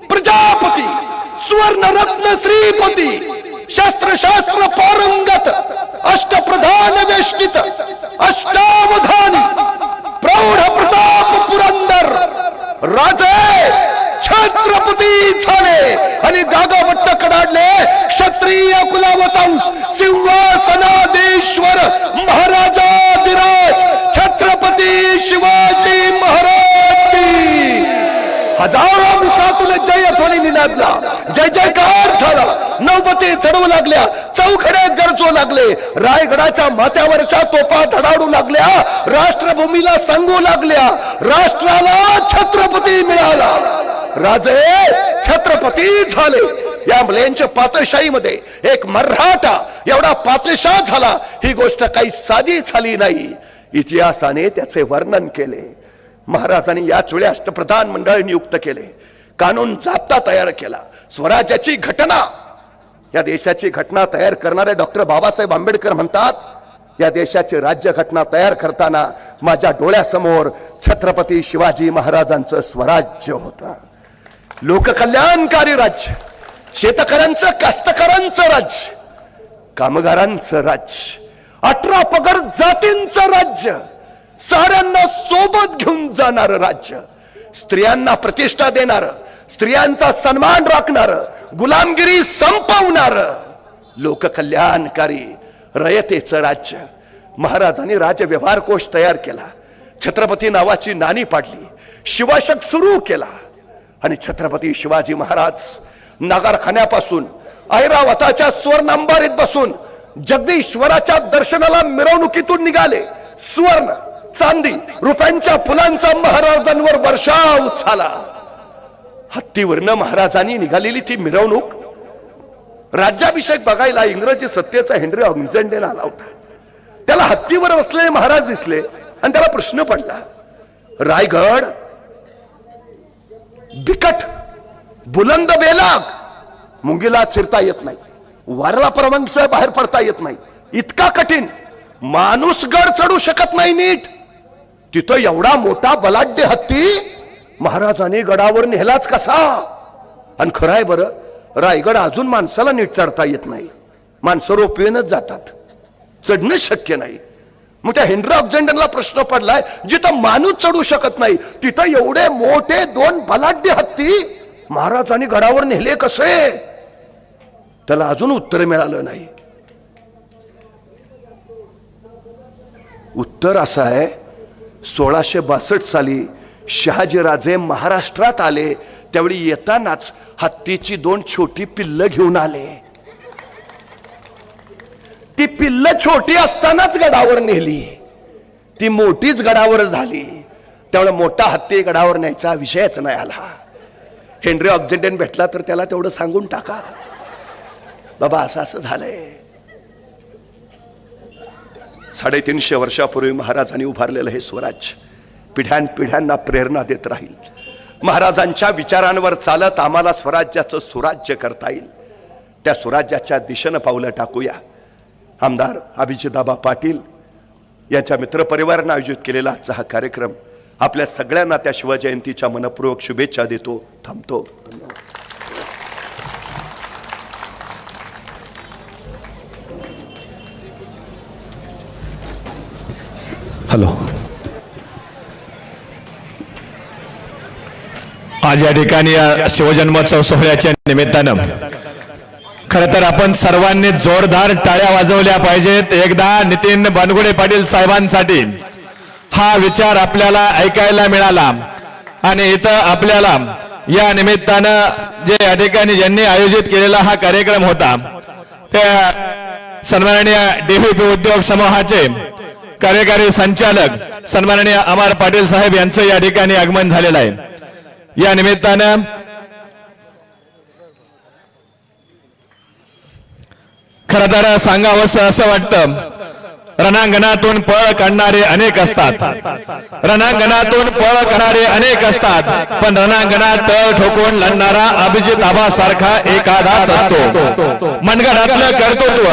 प्रजापती, सुवर्ण रत्न श्रीपती, शस्त्रशास्त्र पारंगत, अष्टप्रधान वेष्टित, अष्टावधानी, प्रौढ प्रताप पुरंदर राजे छत्रपती झाले आणि गागाभट्ट कडाडले. क्षत्रिय कुलावतांस सिंहासनाधीश्वर महाराजाधिराज छत्रपती शिवाजी महाराज की. हजारो मुखातून जय ध्वनी निनादला. जय जयकार झाला. नौबती चढवू लागल्या. चौखडे गरजू लागले. रायगडाच्या माथ्यावरच्या तोफा धडाडू लागल्या. राष्ट्रभूमीला सांगू लागल्या, राष्ट्राला छत्रपती मिळाला. राजे छत्रपती झाले. या मुलांच्या पातळशाहीमध्ये एक मराठा एवढा पातळशा झाला, ही गोष्ट काही साधी झाली नाही. इतिहासाने त्याचे वर्णन केले. महाराजांनी याच वेळी अष्टप्रधान मंडळ नियुक्त केले. कानून जाप्ता तयार केला. स्वराज्याची घटना, या देशाची घटना तयार करणारे डॉक्टर बाबासाहेब आंबेडकर म्हणतात, या देशाची राज्य घटना तयार करताना माझ्या डोळ्यासमोर छत्रपती शिवाजी महाराजांचं स्वराज्य होतं. लोककल्याणकारी राज्य, शेतकऱ्यांचं कास्तकारांचं राज्य, कामगारांचं राज्य, 18 पगड जातींचं राज्य, साऱ्यांना सोबत घेऊन जाणार राज्य, स्त्रियांना प्रतिष्ठा देणार, स्त्रियांचा सन्मान राखणार, गुलामगिरी संपवणार, लोककल्याणकारी रयतेचं राज्य. महाराजांनी राजव्यवहार कोश तयार केला. छत्रपती नावाची नाणी पाडली. शिवाशक सुरू केला आणि छत्रपती शिवाजी महाराज नगरखान्यापासून ऐरावताच्या सुवर्णांबारीत बसून जगदीश्वराच्या दर्शनाला मिरवणुकीतून निघाले. सुवर्ण, चांदी, रुपयांच्या फुलांचा महाराजांवर वर्षाव झाला. हत्तीवरनं महाराजांनी निघालेली ती मिरवणूक राज्याभिषेक बघायला इंग्रजी सत्तेचा हेनरी ऑक्झेंडेन आला होता. त्याला हत्तीवर बसलेले महाराज दिसले आणि त्याला प्रश्न पडला, रायगड बिकट, बुलंद बेलाग, मुंगीला चिरता येत नाही, वारला परमंश बाहेर पडता येत नाही, इतका कठीण, माणूस गड चढू शकत नाही नीट. तिथं एवढा मोठा बलाढ्य हत्ती महाराजांनी गडावर नेलाच कसा? आणि खरं आहे बरं, रायगड अजून माणसाला नीट चढता येत नाही. माणसं रोपवेनच जातात, चढणं शक्य नाही. मग त्या हेनरी ऑक्झेंडनला प्रश्न पडलाय, जिथं माणूस चढू शकत नाही तिथं एवढे मोठे 2 बलाढ्य हत्ती महाराजांनी गडावर नेले कसे? त्याला अजून उत्तर मिळालं नाही. उत्तर असं आहे, 1662 साली शहाजीराजे महाराष्ट्रात आले, त्यावेळी येतानाच हत्तीची 2 छोटी पिल्ल घेऊन आले. ती पिल्ल छोटी असतानाच गडावर नेली, ती मोठीच गडावर झाली. त्यामुळे मोठा हत्ती गडावर न्यायचा विषयच नाही आला. हेनरी ऑक्झिंडन भेटला तर त्याला तेवढं सांगून टाका, बाबा असं असं झालंय. 350 वर्षापूर्वी महाराजांनी उभारलेलं हे स्वराज्य पिढ्यानपिढ्यांना प्रेरणा देत राहील. महाराजांच्या विचारांवर चालत आम्हाला स्वराज्याचं सुराज्य करता येईल. त्या स्वराज्याच्या दिशेनं पावलं टाकूया. आमदार अभिजितआबा पाटील यांच्या मित्रपरिवारानं आयोजित केलेला आजचा हा कार्यक्रम आपल्या सगळ्यांना त्या शिवजयंतीच्या मनपूर्वक शुभेच्छा देतो. थांबतो. हॅलो. आज या ठिकाणी या शिवजन्मोत्सव सोहळ्याच्या निमित्तानं खरं तर आपण सर्वांनी जोरदार टाळ्या वाजवल्या पाहिजेत. एकदा नितीन बनगुडे पाटील साहेबांसाठी हा विचार आपल्याला ऐकायला मिळाला आणि इथं आपल्याला या निमित्तानं जे या ठिकाणी ज्यांनी आयोजित केलेला हा कार्यक्रम होता त्या सन्माननीय डीव्हीपी उद्योग समूहाचे कार्यकारी संचालक सन्माननीय अमर पाटील साहेब यांचं या ठिकाणी आगमन झालेलं आहे. या निमित्तानं खरं तर सांगावंसं असं वाटतं, रणांगणातून पळ काढणारे अनेक असतात, रणांगणातून पळ करणारे अनेक असतात, पण रणांगणात तळ ठोकून लढणारा अभिजित आबा सारखा एखादाच असतो. मनगडातलं कर्तृत्व,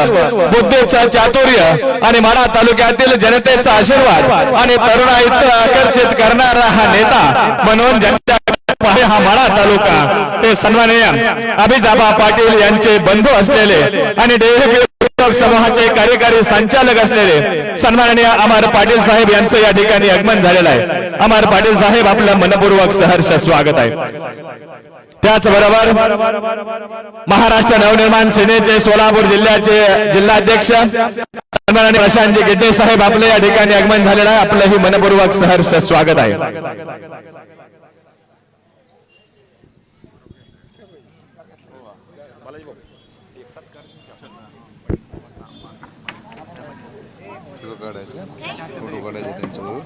बुद्धीचं चातुर्य आणि माढा तालुक्यातील जनतेचा आशीर्वाद आणि तरुणाईचं आकर्षित करणारा हा नेता म्हणून ज्यांच्या हा माढा तालुका ते सन्माननीय अभिजितआबा पाटील यांचे बंधू असलेले आणि डीव्हीपी उद्योग समूहाचे कार्यकारी संचालक असलेले सन्माननीय अमर पाटील साहेब यांचं या ठिकाणी आगमन झालेलं आहे. अमर पाटील साहेब आपलं मनपूर्वक सहर्ष स्वागत आहे. त्याचबरोबर महाराष्ट्र नवनिर्माण सेनेचे सोलापूर जिल्ह्याचे जिल्हाध्यक्ष सन्माननीय प्रशांतजी गिड्डे साहेब आपलं या ठिकाणी आगमन झालेलं आहे. आपलंही मनपूर्वक सहर्ष स्वागत आहे. फोटो काढायचे त्यांच्याबरोबर.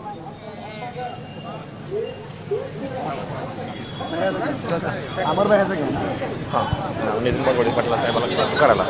नितीन बनगुडे पाटील साहेबांना करायला.